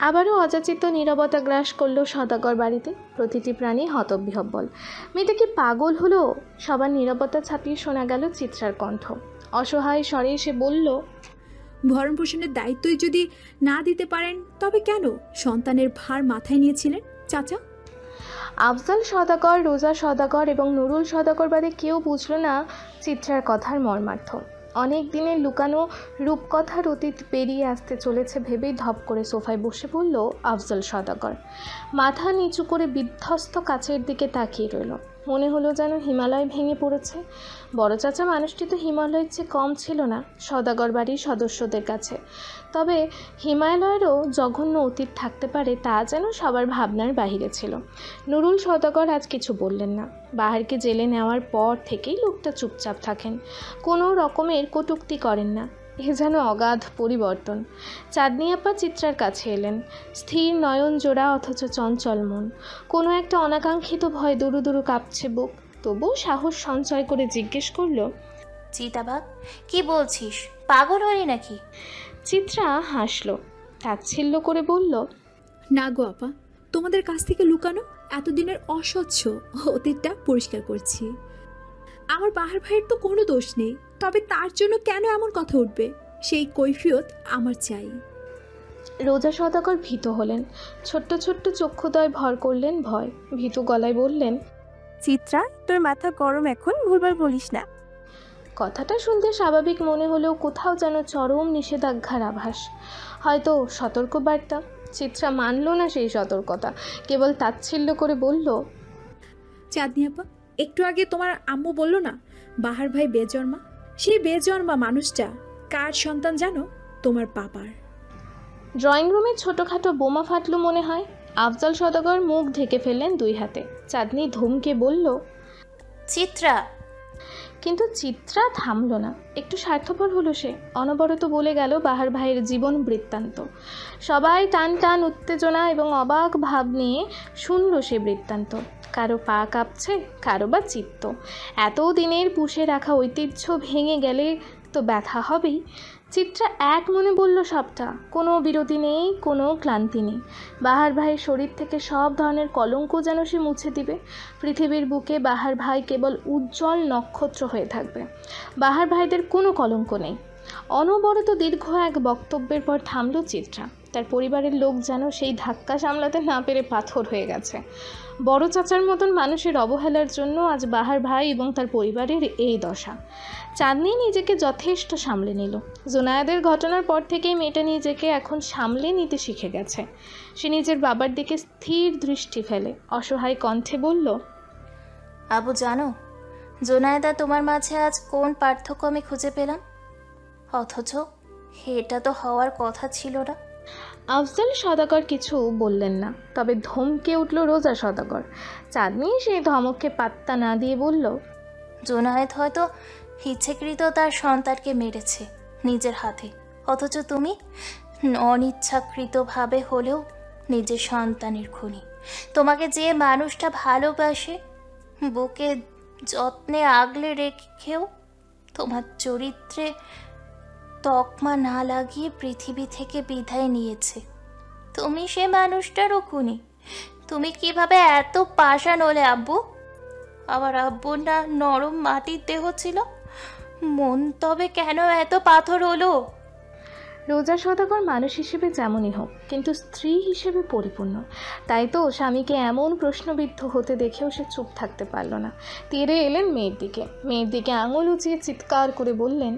আবারও অযাচিত নীরবতা গ্রাস করলো সদাগর বাড়িতে। প্রতিটি প্রাণী হতবিহ্বল। মেয়েটা কি পাগল হলো? সবার নীরবতা ছাপিয়ে শোনা গেল চিত্রার কণ্ঠ। অসহায় স্বরে সে বলল, ভরণ পোষণের দায়িত্বই যদি না দিতে পারেন তবে কেন সন্তানের ভার মাথায় নিয়েছিলেন চাচা? আফজাল সদাগর, রোজা সদাগর এবং নুরুল সদাগর বাদে কেউ বুঝল না চিত্রার কথার মর্মার্থ। অনেক দিনের লুকানো রূপকথার অতীত পেরিয়ে আসতে চলেছে ভেবেই ধপ করে সোফায় বসে পড়ল আফজাল সদাগর। মাথা নিচু করে বিধ্বস্ত কাছের দিকে তাকিয়ে রইল। মনে হলো যেন হিমালয় ভেঙে পড়েছে। বড় চাচা মানুষটি তো হিমালয়ের চেয়ে কম ছিল না সদাগর বাড়ির সদস্যদের কাছে। তবে হিমালয়েরও জঘন্য অতীত থাকতে পারে তা যেন সবার ভাবনার বাহিরে ছিল। নুরুল সদাগর আজ কিছু বললেন না। বাহারকে জেলে নেওয়ার পর থেকেই লোকটা চুপচাপ থাকেন, কোনো রকমের কটূক্তি করেন না। এ যেন অগাধ পরিবর্তন। চাঁদনি আপা চিত্রার কাছে এলেন, স্থির নয়ন জোড়া অথচ চঞ্চল মন। কোনো একটা অনাকাঙ্ক্ষিত ভয় দুরু দুরু কাঁপছে বুক। তবুও সাহস সঞ্চয় করে জিজ্ঞেস করল, চিতাবাঘ, কি বলছিস? পাগল হলি নাকি? চিত্রা হাসল, তাচ্ছিল্য করে বলল, না গো আপা, তোমাদের কাছ থেকে লুকানো এতদিনের অস্বচ্ছ অতীতটা পরিষ্কার করছি। আমার বাহার ভাইয়ের তো কোনো দোষ নেই, তবে তার জন্য কেন এমন কথা উঠবে সেই কৈফিয়ত আমার চাই। রোজা সদাগর ভীত হলেন। ছোট্ট ছোট্ট চক্ষুদয় ভর করলেন ভয়। ভীতু গলায় বললেন, চিত্রা, তোর মাথা গরম, এখন ভুলবার বলিস না। কথাটা শুনতে স্বাভাবিক মনে হলেও কোথাও যেন চরম নিষেধাজ্ঞার আভাস, হয়তো সতর্ক বার্তা। চিত্রা মানল না সেই সতর্কতা, কেবল তাচ্ছিল্য করে বলল, চাঁদনি আপা, একটু আগে তোমার আম্মু বলল না বাহার ভাই বেজন্মা? সেই বেজন্মা মানুষটা কার সন্তান জানো? তোমার বাবার। ড্রয়িং রুমে ছোটোখাটো বোমা ফাটল মনে হয়। আফজাল সদাগর মুখ ঢেকে ফেললেন দুই হাতে। চাঁদনি ধুমকে বলল, চিত্রা। কিন্তু চিত্রা থামল না। একটু স্বার্থপর হলো সে। অনবরত বলে গেল বাহার ভাইয়ের জীবন বৃত্তান্ত। সবাই টান টান উত্তেজনা এবং অবাক ভাব নিয়ে শুনল সে বৃত্তান্ত। কারো পা কাঁপছে, কারো বা চিত্ত। এত দিনের পুষে রাখা ঐতিহ্য ভেঙে গেলে তো ব্যথা হবেই। চিত্রা এক মনে বলল সবটা, কোনো বিরতি নেই, কোনো ক্লান্তি নেই। বাহার ভাইয়ের শরীর থেকে সব ধরনের কলঙ্ক যেন সে মুছে দিবে। পৃথিবীর বুকে বাহার ভাই কেবল উজ্জ্বল নক্ষত্র হয়ে থাকবে। বাহার ভাইদের কোনো কলঙ্ক নেই। অনবরত দীর্ঘ এক বক্তব্যের পর থামল চিত্রা। তার পরিবারের লোক যেন সেই ধাক্কা সামলাতে না পেরে পাথর হয়ে গেছে। বড় চাচার মতন মানুষের অবহেলার জন্য আজ বাহার ভাই এবং তার পরিবারের এই দশা। চাঁদনি নিজেকে যথেষ্ট সামলে নিল। জোনায়েদের ঘটনার পর থেকেই মেয়েটা নিজেকে এখন সামলে নিতে শিখে গেছে। সে নিজের বাবার দিকে স্থির দৃষ্টি ফেলে অসহায় কণ্ঠে বলল, আবু জানো, জোনায়েদা তোমার মাঝে আজ কোন পার্থক্য আমি খুঁজে পেলাম? অথচ এটা তো হওয়ার কথা ছিল না। আফজাল সদাগর কিছু বললেন না, তবে ধমকে উঠল রোজা সদাগর। চাঁদনি সেই ধমককে পাত্তা না দিয়ে বলল, জোনায়েদ হয়তো ইচ্ছেকৃত তার সন্তানকে মেরেছে নিজের হাতে, অথচ তুমি অনিচ্ছাকৃতভাবে হলেও নিজের সন্তানের খুনি। তোমাকে যে মানুষটা ভালোবাসে, বুকে যত্নে আগলে রেখেও তোমার চরিত্রে তকমা না লাগিয়ে পৃথিবী থেকে বিদায় নিয়েছে, তুমি সে মানুষটারও খুনি। তুমি কিভাবে এত পাষাণ হলে আব্বু? আবার আব্বুর না নরম মাটির দেহ ছিল, মন তবে কেন এত পাথর হলো? রোজা সদাগর মানুষ হিসেবে যেমনই হোক, কিন্তু স্ত্রী হিসেবে পরিপূর্ণ। তাই তো স্বামীকে এমন প্রশ্নবিদ্ধ হতে দেখেও সে চুপ থাকতে পারল না। তেরে এলেন মেয়ের দিকে আঙুল উঁচিয়ে চিৎকার করে বললেন,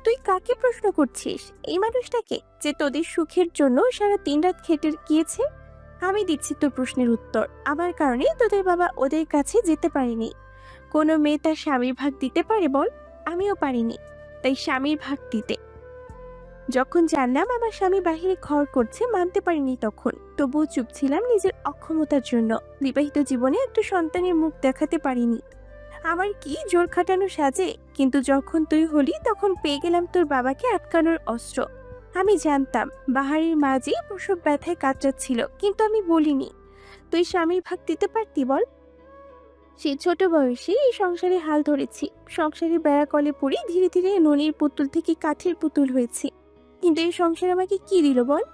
তুই কাকে প্রশ্ন করছিস? এই মানুষটাকে, যে তোদের সুখের জন্য সারা দিন রাত খেটে গিয়েছে? আমি দিচ্ছি তোর প্রশ্নের উত্তর। আমার কারণে তোদের বাবা ওদের কাছে যেতে পারেনি। কোনো মেয়ে তার স্বামীর ভাগ দিতে পারে বল? আমিও পারিনি, তাই স্বামীর ভাগ দিতে। যখন জানলাম আমার স্বামী বাহিরে ঘর করছে, মানতে পারিনি তখন। তবুও চুপ ছিলাম নিজের অক্ষমতার জন্য। বিবাহিত জীবনে একটা সন্তানের মুখ দেখাতে পারিনি। আমার কি জোর খাটানো সাজে? কিন্তু যখন তুই হলি তখন পেয়ে গেলাম তোর বাবাকে আটকানোর অস্ত্র। আমি জানতাম বাহারের মাঝে প্রসব ব্যথায় কাতরাচ্ছিল, কিন্তু আমি বলিনি। তুই স্বামীর ভাগ দিতে পারতি বল? সেই ছোট বয়সে এই সংসারে হাল ধরেছি, সংসারে বেড়া কলে পড়ে ধীরে ধীরে ননির পুতুল থেকে কাঠের পুতুল হয়েছি। কিন্তু এই সংসার আমাকে কি দিল বল?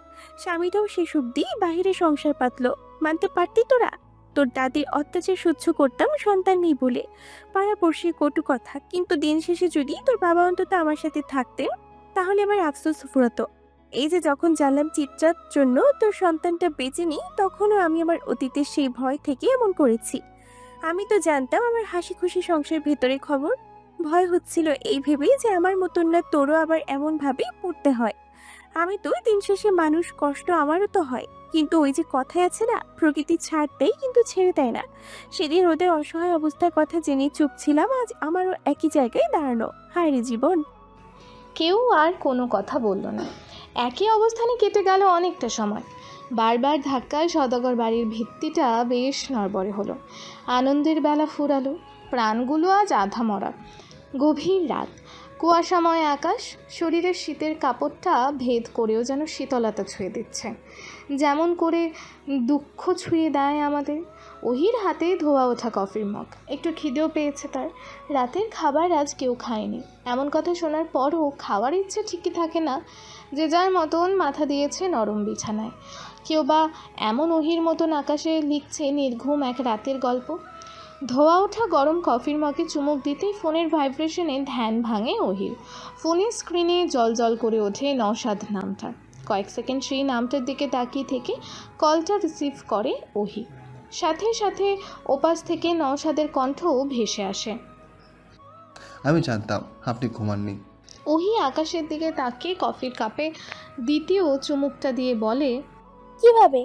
স্বামীটাও শেষ অব্দি বাহিরে সংসার পাতলো। মানতে পারতি তোরা? তোর দাদির অত্যাচার সহ্য করতাম সন্তান নেই বলে, পাড়াপড়শি কটু কথা, কিন্তু দিন শেষে যদি তোর বাবা অন্তত আমার সাথে থাকতেন তাহলে আমার আফসোস ফুরাতো। এই যে যখন জানলাম চিত্রার জন্য তোর সন্তানটা বেঁচে নি, তখনও আমি আমার অতীতের সেই ভয় থেকে এমন করেছি। আমি তো জানতাম আমার হাসি খুশি সংসার ভেতরে খবর। ভয় হচ্ছিল এই ভেবেই যে আমার মতন না তোরও আবার এমন ভাবে পড়তে হয়। আমি তো দিন শেষে মানুষ, কষ্ট আমারও তো হয়, কিন্তু ওই যে কথায় আছে না, প্রকৃতি ছাড় দেয় কিন্তু ছেড়ে দেয় না। সেদিন ওদের অসহায় অবস্থার কথা জেনে চুপ ছিলাম, আজ আমারও একই জায়গায় দাঁড়ানো। হায় রে জীবন। কেউ আর কোনো কথা বলল না। একই অবস্থানে কেটে গেল অনেকটা সময়। বারবার ধাক্কায় সদাগর বাড়ির ভিত্তিটা বেশ নড়বড়ে হলো। আনন্দের বেলা ফুরালো, প্রাণগুলো আজ আধা মরা। গভীর রাত, কুয়াশাময় আকাশ শরীরের শীতের কাপড়টা ভেদ করেও যেন শীতলতা ছুঁয়ে দিচ্ছে, যেমন করে দুঃখ ছুঁয়ে দেয় আমাদের। ওহির হাতে ধোয়া ওঠা কফির মগ, একটু খিদেও পেয়েছে তার। রাতের খাবার আজ কেউ খায়নি, এমন কথা শোনার পরও খাওয়ার ইচ্ছে ঠিকই থাকে না। যে যার মতন মাথা দিয়েছে নরম বিছানায়। কেউ বা এমন ওহির মতন আকাশে লিখছে নির্ঘুম এক রাতের গল্প। ধোয়া ওঠা গরম কফির মগে চুমুক দিতেই ফোনের ভাইব্রেশনে ধ্যান ভাঙে ওহির। ফোনের স্ক্রিনে জল করে ওঠে নওশাদ নামটা। কয়েক সেকেন্ড সেই নামটার দিকে তাকিয়ে থেকে কলটা রিসিভ করে ওহি। সাথে সাথে ওপাশ থেকে নওশাদের কণ্ঠও ভেসে আসে। আমি জানতাম আপনি ঘুমাননি। ওহি আকাশের দিকে তাকিয়ে কফির কাপে দ্বিতীয় চুমুকটা দিয়ে বলে, কিভাবে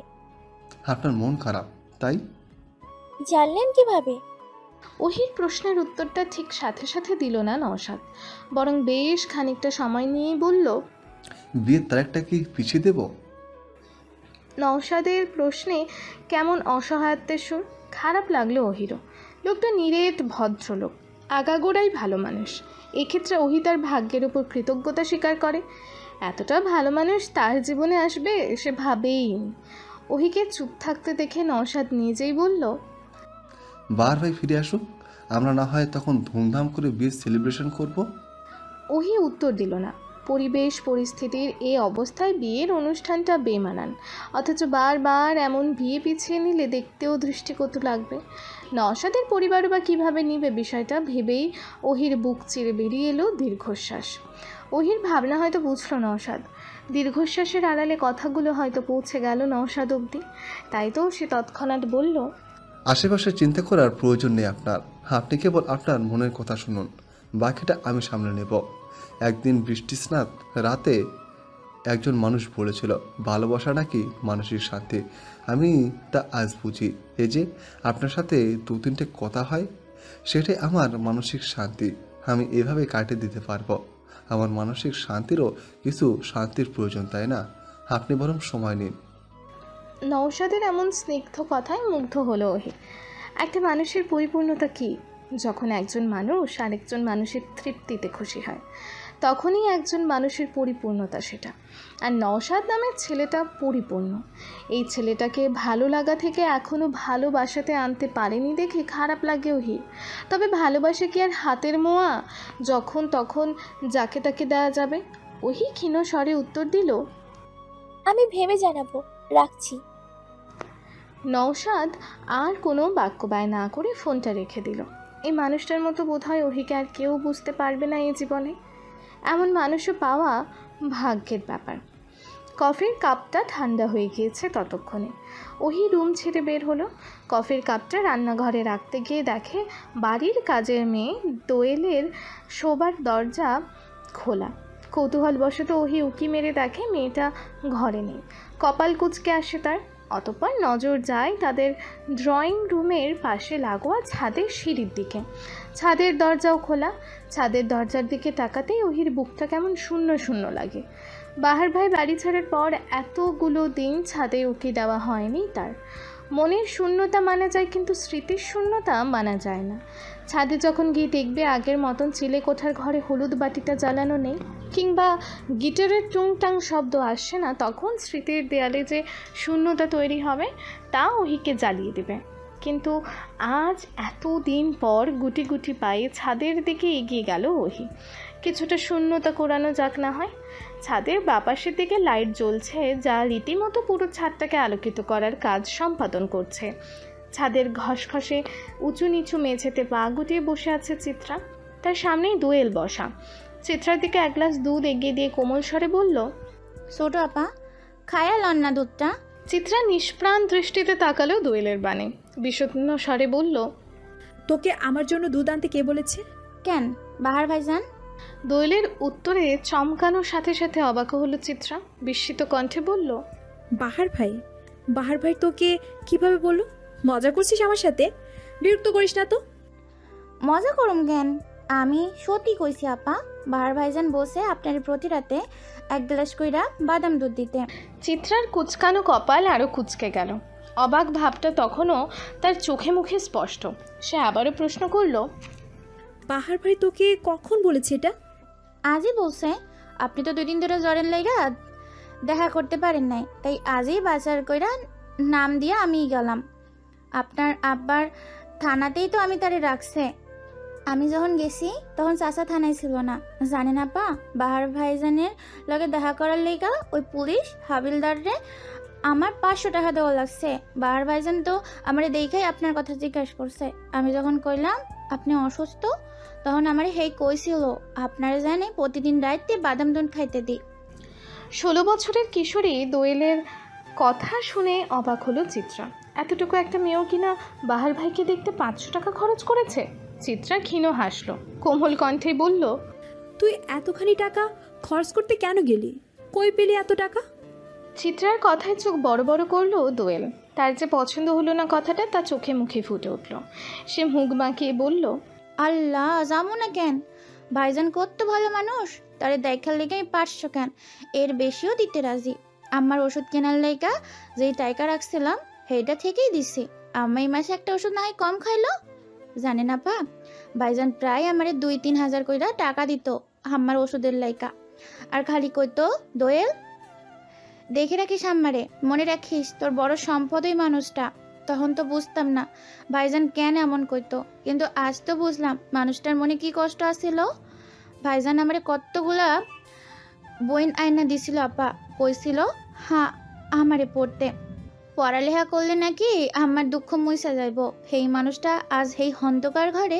আপনার মন খারাপ তাই? জানলেন কিভাবে? ওহির প্রশ্নের উত্তরটা ঠিক সাথে সাথে দিল না নওশাদ, বরং বেশ খানিকটা সময় নিয়েই বলল, বিয়ের তারিখটা কি পিছিয়ে দেব? নওশাদের প্রশ্নে কেমন অসহায়ত্বের সুর। খারাপ লাগলো ওহিরও। লোকটা নিরেট ভদ্রলোক, আগাগোড়াই ভালো মানুষ। এক্ষেত্রে ওহি তার ভাগ্যের উপর কৃতজ্ঞতা স্বীকার করে। এতটা ভালো মানুষ তার জীবনে আসবে সে ভাবেই। ওহিকে চুপ থাকতে দেখে নওশাদ নিজেই বলল, বার ভাই ফিরে আসুক, আমরা না হয় তখন ধুমধাম করে বিয়ের সেলিব্রেশন করব। ওহি উত্তর দিল না। পরিবেশ পরিস্থিতির এই অবস্থায় বিয়ের অনুষ্ঠানটা বেমানান, অথচ বারবার এমন বিয়ে পিছিয়ে নিলে দেখতেও দৃষ্টিকটু লাগবে। নওশাদের পরিবারও বা কীভাবে নিবে বিষয়টা ভেবেই ওহির বুক চিরে বেরিয়ে এলো দীর্ঘশ্বাস। ওহির ভাবনা হয়তো বুঝল নওশাদ। দীর্ঘশ্বাসের আড়ালে কথাগুলো হয়তো পৌঁছে গেল নওশাদ অবধি। তাই তো সে তৎক্ষণাৎ বলল, আশেপাশে চিন্তা করার প্রয়োজন নেই আপনার। আপনি কেবল আপনার মনের কথা শুনুন, বাকিটা আমি সামলে নেব। একদিন বৃষ্টিস্নাত রাতে একজন মানুষ বলেছিল ভালোবাসা নাকি মানসিক শান্তি। আমি তা আজ বুঝি। এই যে আপনার সাথে 2-3টে কথা হয়, সেটাই আমার মানসিক শান্তি। আমি এভাবে কাটিয়ে দিতে পারবো। আমার মানসিক শান্তিরও কিছু শান্তির প্রয়োজন, তাই না? আপনি বরং সময় নিন। নওশাদের এমন স্নিগ্ধ কথায় মুগ্ধ হলো ওহি। একটা মানুষের পরিপূর্ণতা কী? যখন একজন মানুষ আরেকজন মানুষের তৃপ্তিতে খুশি হয়, তখনই একজন মানুষের পরিপূর্ণতা সেটা। আর নওশাদ নামের ছেলেটা পরিপূর্ণ। এই ছেলেটাকে ভালো লাগা থেকে এখনও ভালোবাসাতে আনতে পারেনি দেখে খারাপ লাগে ওহির। তবে ভালোবাসা কি আর হাতের মোয়া, যখন তখন যাকে তাকে দেওয়া যাবে? ওহি ক্ষীণ স্বরে উত্তর দিল, আমি ভেবে জানাবো, রাখছি। নওশাদ আর কোনো বাক্য ব্যয় না করে ফোনটা রেখে দিল। এই মানুষটার মতো বোধহয় ওহিকে আর কেউ বুঝতে পারবে না এই জীবনে। এমন মানুষও পাওয়া ভাগ্যের ব্যাপার। কফির কাপটা ঠান্ডা হয়ে গিয়েছে ততক্ষণে। ওহি রুম ছেড়ে বের হলো। কফির কাপটা রান্নাঘরে রাখতে গিয়ে দেখে বাড়ির কাজের মেয়ে দোয়েলের শোবার দরজা খোলা। কৌতূহলবশত ওহি উঁকি মেরে দেখে মেয়েটা ঘরে নেই। কপাল কুঁচকে আসে তার। অতঃপর নজর যায় তাদের ড্রয়িং রুমের পাশে লাগোয়া ছাদের সিঁড়ির দিকে। ছাদের দরজাও খোলা। ছাদের দরজার দিকে তাকাতেই ওহির বুকটা কেমন শূন্য শূন্য লাগে। বাহার ভাই বাড়ি ছাড়ার পর এতগুলো দিন ছাদে উঠে দেওয়া হয়নি তার। মনের শূন্যতা মানা যায়, কিন্তু স্মৃতির শূন্যতা মানা যায় না। ছাদে যখন গিয়ে দেখবে আগের মতন চিলে কোঠার ঘরে হলুদ বাতিটা জ্বালানো নেই, কিংবা গিটারের টুংটাং শব্দ আসছে না, তখন স্মৃতির দেয়ালে যে শূন্যতা তৈরি হবে তা ওহিকে জ্বালিয়ে দেবে। কিন্তু আজ এতদিন পর গুটি গুটি পায়ে ছাদের দিকে এগিয়ে গেল ওহি। কিছুটা শূন্যতা কোরানো যাক না হয়। ছাদের বাপাশের দিকে লাইট জ্বলছে, যা রীতিমতো পুরো ছাদটাকে আলোকিত করার কাজ সম্পাদন করছে। ছাদের ঘসঘসে উঁচু নিচু মেঝেতে পা গুটিয়ে বসে আছে চিত্রা। তার সামনেই দোয়েল বসা। চিত্রার দিকে এক গ্লাস দুধ এগিয়ে দিয়ে কোমল স্বরে বলল, ছোট আপা খায়া লন না দুধটা। চিত্রা নিষ্প্রাণ দৃষ্টিতে তাকালো দোয়েলের বাণে, বিষণ্ণ স্বরে বলল, তোকে আমার জন্য দুধ আনতে কে বলেছে? কেন বাহার ভাইজান? দোয়েলের উত্তরে চমকানোর সাথে সাথে অবাক হলো চিত্রা। বিস্মিত কণ্ঠে বলল, বাহার ভাই? বাহার ভাই তোকে কিভাবে বললো? মজা করছিস আমার সাথে? বিরক্ত করিস না তো। মজা করুম কেন, আমি সত্যি কইছি আপা। বাহার ভাইজান বসে আপনার প্রতি রাতে এক গ্লাস কইরা বাদাম দুধ দিতে। চিত্রার কুচকানো কপাল আরও কুচকে গেল। অবাক ভাবটা তখনও তার চোখে মুখে স্পষ্ট। সে আবারও প্রশ্ন করল, বাহার ভাই তোকে কখন বলেছে এটা? আজই বলছে। আপনি তো 2 দিন ধরে জ্বরের লাইগা দেখা করতে পারেন নাই, তাই আজই বাজার কইরা নাম দিয়ে আমিই গেলাম। আপনার আব্বার থানাতেই তো আমি তারে রাখছে। আমি যখন গেছি তখন চাচা থানায় ছিল না। জানেন আপা, বাহার ভাইজানের লগে দেখা করার লাইগা ওই পুলিশ হাবিলদারে আমার 500 টাকা দেওয়া লাগছে। বাহার ভাইজান তো আমারে দেখাই আপনার কথা জিজ্ঞাসা করছে। আমি যখন কইলাম আপনি অসুস্থ, তখন আমারে হেই কইছিল আপনারা জানে প্রতিদিন রাইতে বাদাম দুধ খাইতে দিই। 16 বছরের কিশোরী দোয়েলের কথা শুনে অবাক হলো চিত্রা। এতটুকু একটা মেয়েও কিনা বাহার ভাইকে দেখতে 500 টাকা খরচ করেছে। চিত্রা ক্ষীণ হাসলো, কোমল কণ্ঠে বলল, তুই এতখানি টাকা খরচ করতে কেন গেলি? কই পেলি এত টাকা? চিত্রার কথায় চোখ বড় বড় করলো দোয়েল। তার যে পছন্দ হলো না কথাটা তা চোখে মুখে ফুটে উঠল। সে মুখ বাঁকিয়ে বলল, আল্লাহ যাবো না কেন, ভাইজান কত ভালো মানুষ, তারে দেখার লেগে আমি 500 কেন এর বেশিও দিতে রাজি। আমার ওষুধ কেনার লেগা যেই টাকা রাখছিলাম সেইটা থেকেই দিছি। আমি এই মাসে একটা ওষুধ না হয় কম খাইলো। জানেন আপা, ভাইজান প্রায় আমারে 2-3 হাজার কইরা টাকা দিত আমার ওষুধের লাইকা। আর খালি কইতো, দোয়েল দেখে রাখিস আমারে, মনে রাখিস তোর বড় সম্পদ ওই মানুষটা। তখন তো বুঝতাম না ভাইজান কেন এমন কইতো, কিন্তু আজ তো বুঝলাম মানুষটার মনে কি কষ্ট আছিল। ভাইজান আমারে কতগুলা বইন আয়না দিছিল আপা, কইছিল হ্যাঁ আমারে পড়তে, পড়ালেখা করলে নাকি আমার দুঃখ মুইসা যাইব। সেই মানুষটা আজ সেই হন্তকার ঘরে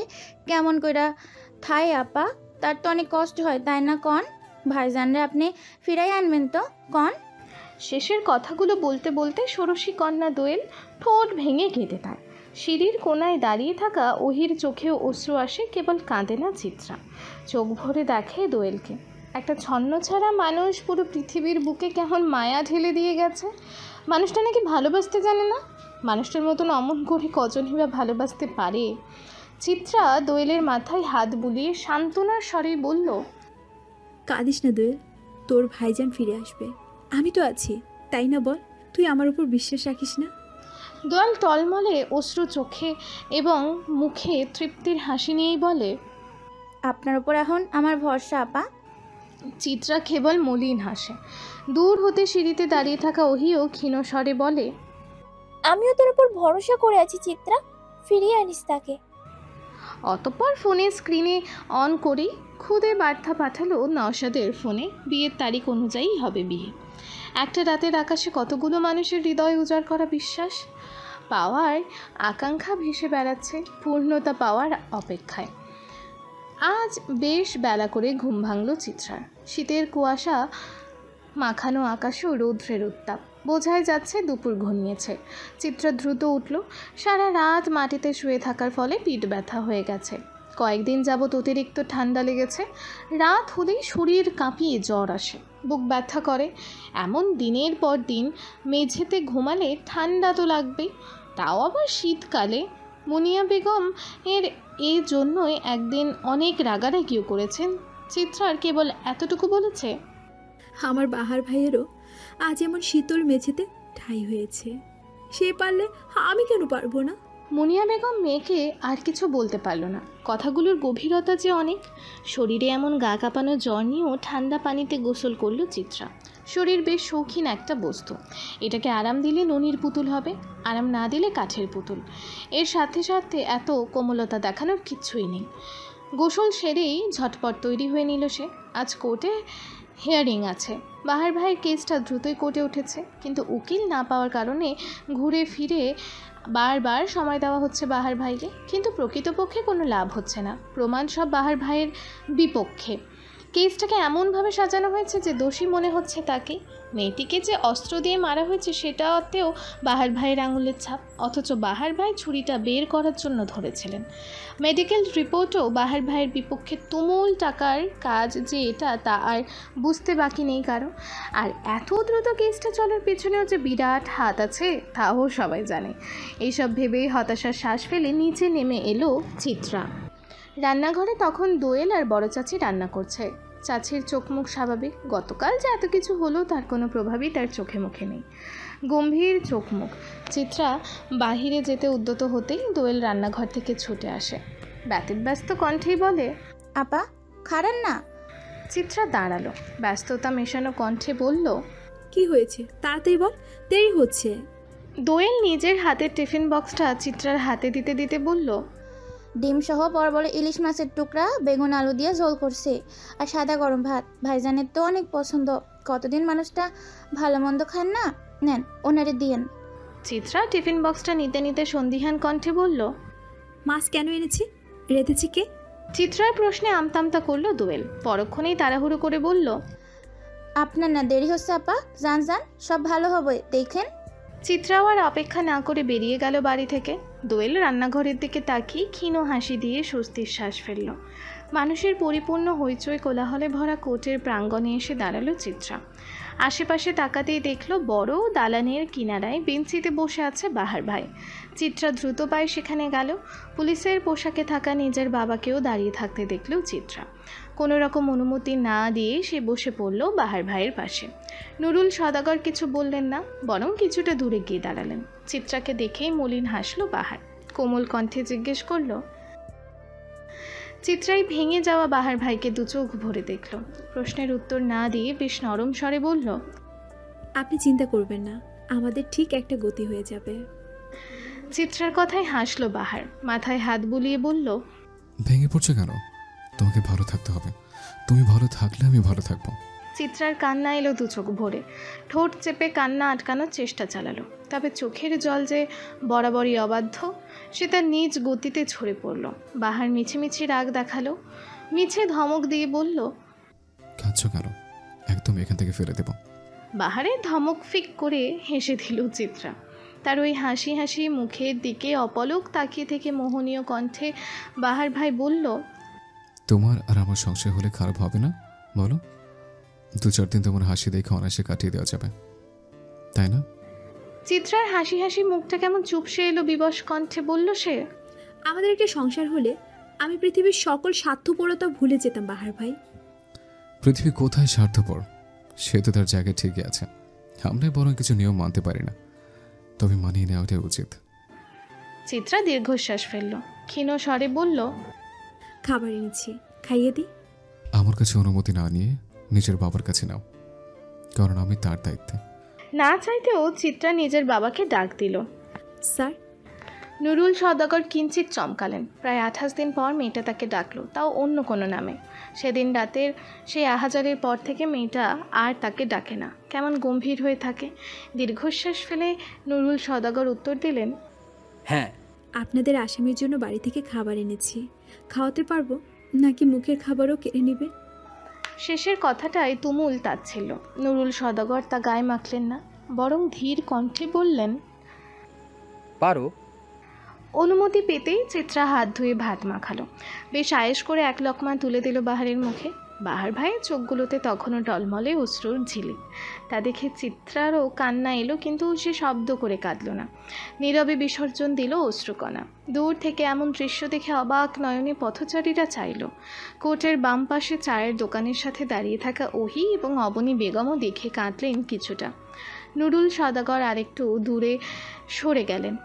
কেমন কইরা থাই আপা, তার তো অনেক কষ্ট হয় তাই না কন? ভাইজানরে আপনি ফিরাই আনবেন তো কন? শেষের কথাগুলো বলতে বলতে ষোড়শী কন্যা দোয়েল ঠোঁট ভেঙে কেঁদে দেয়। সিঁড়ির কোনায় দাঁড়িয়ে থাকা ওহির চোখেও অশ্রু আসে, কেবল কাঁদে না চিত্রা। চোখ ভরে দেখে দোয়েলকে। একটা ছন্নছাড়া মানুষ পুরো পৃথিবীর বুকে কেমন মায়া ঢেলে দিয়ে গেছে। মানুষটা নাকি ভালোবাসতে জানে না। মানুষটার মতন অমন করে কজনই বা ভালোবাসতে পারে? চিত্রা দোয়েলের মাথায় হাত বুলিয়ে সান্ত্বনার স্বরে বলল, কাঁদিস না দোয়েল, তোর ভাইজান ফিরে আসবে, আমি তো আছি, তাই না বল? তুই আমার উপর বিশ্বাস রাখিস না? দোয়েল টলমলে অশ্রু চোখে এবং মুখে তৃপ্তির হাসি নিয়েই বলে, আপনার উপর এখন আমার ভরসা আপা। চিত্রা কেবল মলিন হাসে। দূর হতে সিঁড়িতে দাঁড়িয়ে থাকা ওহিও ক্ষীণ স্বরে বলে, আমিও তোর উপর ভরসা করে আছি চিত্রা, ফিরিয়ে আনিস তাকে। অতঃপর ফোনের স্ক্রিনে অন করেই খুদে বার্তা পাঠালো নওশাদের ফোনে, বিয়ের তারিখ অনুযায়ী হবে বিয়ে। একটা রাতের আকাশে কতগুলো মানুষের হৃদয় উজাড় করা বিশ্বাস পাওয়ার আকাঙ্ক্ষা ভেসে বেড়াচ্ছে পূর্ণতা পাওয়ার অপেক্ষায়। আজ বেশ বেলা করে ঘুম ভাঙল চিত্রার। শীতের কুয়াশা মাখানো আকাশেও রৌদ্রের উত্তাপ, বোঝাই যাচ্ছে দুপুর ঘনিয়েছে। চিত্রা দ্রুত উঠল। সারা রাত মাটিতে শুয়ে থাকার ফলে পিঠ ব্যথা হয়ে গেছে। কয়েকদিন যাবৎ অতিরিক্ত ঠান্ডা লেগেছে। রাত হলেই শরীর কাঁপিয়ে জ্বর আসে, বুক ব্যথা করে। এমন দিনের পর দিন মেঝেতে ঘুমালে ঠান্ডা তো লাগবেই, তাও আবার শীতকালে। মুনিয়া বেগম এর এই জন্যই একদিন অনেক রাগারাগিও করেছেন। চিত্রার কেবল এতটুকু বলেছে, আমার বাহার ভাইয়েরও আজ এমন শীতল মেঝেতে ঠাঁই হয়েছে, সে পারলে আমি কেন পারবো না? মুনিয়া বেগম মেয়েকে আর কিছু বলতে পারল না। কথাগুলোর গভীরতা যে অনেক। শরীরে এমন গা কাঁপানো জ্বর নিয়েও ঠান্ডা পানিতে গোসল করল চিত্রা। শরীর বেশ শৌখিন একটা বস্তু। এটাকে আরাম দিলে ননির পুতুল হবে, আরাম না দিলে কাঠের পুতুল। এর সাথে সাথে এত কোমলতা দেখানোর কিচ্ছুই নেই। গোসল সেরেই ঝটপট তৈরি হয়ে নিল সে। আজ কোর্টে হিয়ারিং আছে। বাহার ভাইয়ের কেসটা দ্রুতই কোর্টে উঠেছে, কিন্তু উকিল না পাওয়ার কারণে ঘুরে ফিরে বারবার সময় দেওয়া হচ্ছে বাহার ভাইকে, কিন্তু প্রকৃতপক্ষে কোনো লাভ হচ্ছে না। প্রমাণ সব বাহার ভাইয়ের বিপক্ষে। কেসটাকে এমনভাবে সাজানো হয়েছে যে দোষী মনে হচ্ছে তাকে। মেয়েটিকে যে অস্ত্র দিয়ে মারা হয়েছে সেটাতেও বাহার ভাইয়ের আঙুলের ছাপ, অথচ বাহার ভাই ছুরিটা বের করার জন্য ধরেছিলেন। মেডিকেল রিপোর্টও বাহার ভাইয়ের বিপক্ষে। তুমুল টাকার কাজ যে এটা তা আর বুঝতে বাকি নেই কারো। আর এত দ্রুত কেসটা চলার পেছনেও যে বিরাট হাত আছে তাও সবাই জানে। এইসব ভেবেই হতাশার শ্বাস ফেলে নিচে নেমে এলো চিত্রা। রান্নাঘরে তখন দোয়েল আর বড় চাচি রান্না করছে। চাচির চোখ মুখ স্বাভাবিক। গতকাল যে এত কিছু হলো তার কোনো প্রভাবই তার চোখে মুখে নেই। গম্ভীর চোখ মুখ। চিত্রা বাহিরে যেতে উদ্যত হতেই দোয়েল রান্নাঘর থেকে ছুটে আসে। ব্যতিব্যস্ত কণ্ঠেই বলে, আপা খারান না। চিত্রা দাঁড়ালো। ব্যস্ততা মেশানো কণ্ঠে বলল, কি হয়েছে তাড়াতাড়ি বল, দেরি হচ্ছে। দোয়েল নিজের হাতের টিফিন বক্সটা চিত্রার হাতে দিতে দিতে বলল, ডিম সহ বড় বড় ইলিশ মাছের টুকরা, বেগুন আলু দিয়ে ঝোল করছে, আর সাদা গরম ভাত। ভাইজানের তো অনেক পছন্দ। কতদিন মানুষটা ভালো মন্দ খান না, নেন ওনারে দিয়েন। চিত্রা টিফিন বক্সটা নিতে নিতে সন্দিহান কণ্ঠে বলল, মাছ কেন এনেছি, রেঁধেছি কে? চিত্রার প্রশ্নে আমতামতা করলো দোয়েল। পরক্ষণেই তাড়াহুড়ো করে বলল, আপনার না দেরি হচ্ছে আপা, যান যান, সব ভালো হবে দেখেন। চিত্রাও আর অপেক্ষা না করে বেরিয়ে গেল বাড়ি থেকে। দোয়েল রান্নাঘরের দিকে তাকিয়ে ক্ষীণ হাসি দিয়ে স্বস্তির শ্বাস ফেলল। মানুষের পরিপূর্ণ হইচই কোলাহলে ভরা কোর্টের প্রাঙ্গণে এসে দাঁড়ালো চিত্রা। আশেপাশে তাকাতেই দেখল বড় দালানের কিনারায় বেঞ্চিতে বসে আছে বাহার ভাই। চিত্রা দ্রুত পায়ে সেখানে গেল। পুলিশের পোশাকে থাকা নিজের বাবাকেও দাঁড়িয়ে থাকতে দেখল চিত্রা। কোনো রকম অনুমতি না দিয়ে সে বসে পড়ল বাহার ভাইয়ের পাশে। নুরুল সওদাগর কিছু বললেন না, বরং কিছুটা দূরে গিয়ে দাঁড়ালেন। চিত্রাকে দেখেই মলিন হাসল বাহার। কোমল কণ্ঠে জিজ্ঞেস করল, চিত্রাই ভেঙে যাওয়া বাহার ভাইকে দু চোখ ভরে দেখল। প্রশ্নের উত্তর না দিয়ে বেশ নরম স্বরে বলল, আপনি চিন্তা করবেন না, আমাদের ঠিক একটা গতি হয়ে যাবে। চিত্রার কথায় হাসল বাহার। মাথায় হাত বুলিয়ে বলল, ভেঙে পড়ছে কেন? তোমাকে ভালো থাকতে হবে। তুমি ভালো থাকলে আমি ভালো থাকবো। চিত্রার কান্না এলো দু চোখ ভরে। ঠোঁট চেপে কান্না আটকানোর চেষ্টা চালালো, তবে চোখের জল যে বরাবরই অবাধ্য। সে তার নিজ গতিতে ঝরে পড়ল। বাহার মিছিমিছি রাগ দেখালো, মিছে ধমক দিয়ে বলল, কাঁদছো কেন? একদম এখান থেকে ফেলে দেব। বাহারের ধমক ফিক করে হেসে দিল চিত্রা। তার ওই হাসি হাসি মুখের দিকে অপলক তাকিয়ে থেকে মোহনীয় কণ্ঠে বাহার ভাই বলল, তোমার আর আমার সংশয় হলে খারাপ হবে না বলো? 2-4 দিন তোমার হাসি দেখে অনায়াসে কাটিয়ে দেওয়া যাবে, তাই না? চিত্রার হাসি হাসি মুখটা কেমন চুপসে এলো। বিবশ কণ্ঠে বলল সে, আমাদের একটা সংসার হলে আমি পৃথিবীর সকল স্বার্থপরতা ভুলে যেতাম বাহার ভাই। পৃথিবী কোথায় স্বার্থপর? সে তো তার জায়গায় ঠিকই আছে। আমরা বরং কিছু নিয়ম মানতে পারি না, তবে মানিয়ে নেওয়াটাই উচিত। চিত্রা দীর্ঘশ্বাস ফেলল। ক্ষীণ স্বরে বলল, খাবার এনেছি, খাইয়ে দিই। আমার কাছে অনুমতি না নিয়ে নিজের বাবার কাছে নাও, কারণ আমি তার দায়িত্বে। না চাইতেও চিত্রা নিজের বাবাকে ডাক দিল। স্যার। নুরুল সওদাগর কিঞ্চিত চমকালেন। প্রায় 28 দিন পর মেয়েটা তাকে ডাকলো, তাও অন্য কোনো নামে। সেদিন রাতের সেই আহাজারের পর থেকে মেয়েটা আর তাকে ডাকে না, কেমন গম্ভীর হয়ে থাকে। দীর্ঘশ্বাস ফেলে নুরুল সওদাগর উত্তর দিলেন, হ্যাঁ। আপনাদের আসামির জন্য বাড়ি থেকে খাবার এনেছি, খাওয়াতে পারবো নাকি মুখের খাবারও কেড়ে নেবে? শেষের কথাটাই তুমুল তাচ্ছিল্য। নুরুল সওদাগর তা গায়ে মাখলেন না, বরং ধীর কণ্ঠে বললেন, পারো। অনুমতি পেতেই চিত্রা হাত ধুয়ে ভাত মাখালো। বেশ আয়েশ করে এক লকমা তুলে দিল বাহারের মুখে। বাহার ভাইয়ের চোখগুলোতে তখনও টলমলে অশ্রুর ঝিলিক। তা দেখে চিত্রারও কান্না এলো, কিন্তু সে শব্দ করে কাঁদল না। নীরবে বিসর্জন দিল অশ্রুকণা। দূর থেকে এমন দৃশ্য দেখে অবাক নয়নে পথচারীরা চাইল। কোর্টের বাম পাশে চায়ের দোকানের সাথে দাঁড়িয়ে থাকা ওহি এবং অবনী বেগমও দেখে কাঁদলেন কিছুটা। নুরুল সওদাগর আরেকটু দূরে সরে গেলেন।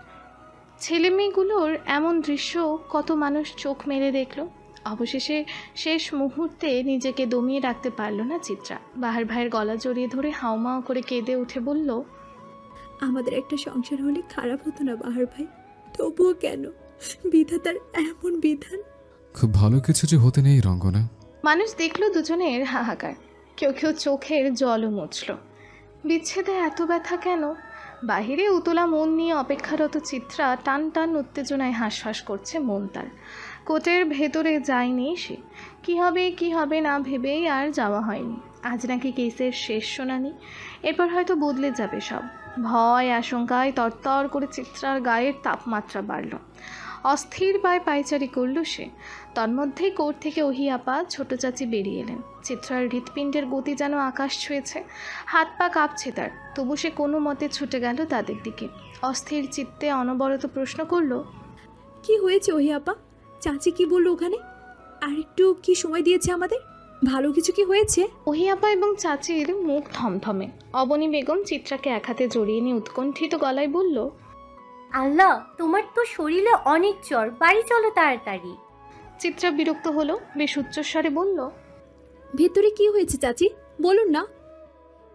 ছেলে মেয়েগুলোর এমন দৃশ্য কত মানুষ চোখ মেলে দেখলো। অবশেষে শেষ মুহূর্তে নিজেকে দমিয়ে রাখতে পারল না চিত্রা। বাহার ভাইয়ের গলা জড়িয়ে ধরে হাউমাউ করে কেঁদে উঠে বলল, আমাদের একটা সংসার হলে খারাপ হতো না বাহার ভাই, তবুও কেন বিধাতার এমন বিধান। খুব ভালো কিছু যে হতে নেই রঙ্গনা। মানুষ দেখলো দুজনের হাহাকার, কেউ কেউ চোখের জলও মুছল। বিচ্ছেদে এত ব্যথা কেন? বাহিরে উতলা মন নিয়ে অপেক্ষারত চিত্রা টান টান উত্তেজনায় হাঁসফাঁস করছে মন তার। কোটের ভেতরে যায়নি সে। কি হবে না ভেবেই আর যাওয়া হয়নি। আজ নাকি কেসের শেষ শুনানি, এরপর হয়তো বদলে যাবে সব। ভয় আশঙ্কায় তরতর করে চিত্রার গায়ের তাপমাত্রা বাড়ল। অস্থির পায়ে পায়চারি করল সে। তন্মধ্যেই কোর্ট থেকে ওহি আপা ছোট চাচি বেরিয়ে এলেন। চিত্রার হৃৎপিণ্ডের গতি যেন আকাশ ছুঁয়েছে, হাত পা কাঁপছে তার। তবু সে কোনো মতে ছুটে গেল তাদের দিকে। অস্থির চিত্তে অনবরত প্রশ্ন করল, কি হয়েছে ওহি আপা? চাচি কি বললো ওখানে? আর একটু কি সময় দিয়েছে আমাদের? ভালো কিছু কি হয়েছে? ওহি আপা এবং চাচির মুখ থমথমে। অবনী বেগম চিত্রাকে এক হাতে জড়িয়ে নিয়ে উৎকণ্ঠিত গলায় বলল, আল্লাহ, তোমার তো শরীরে অনেক জ্বর, বাড়ি চলো তাড়াতাড়ি। চিত্রা বিরক্ত হলো, বেশ উচ্চস্বরে বলল, ভেতরে কি হয়েছে চাচি, বলুন না।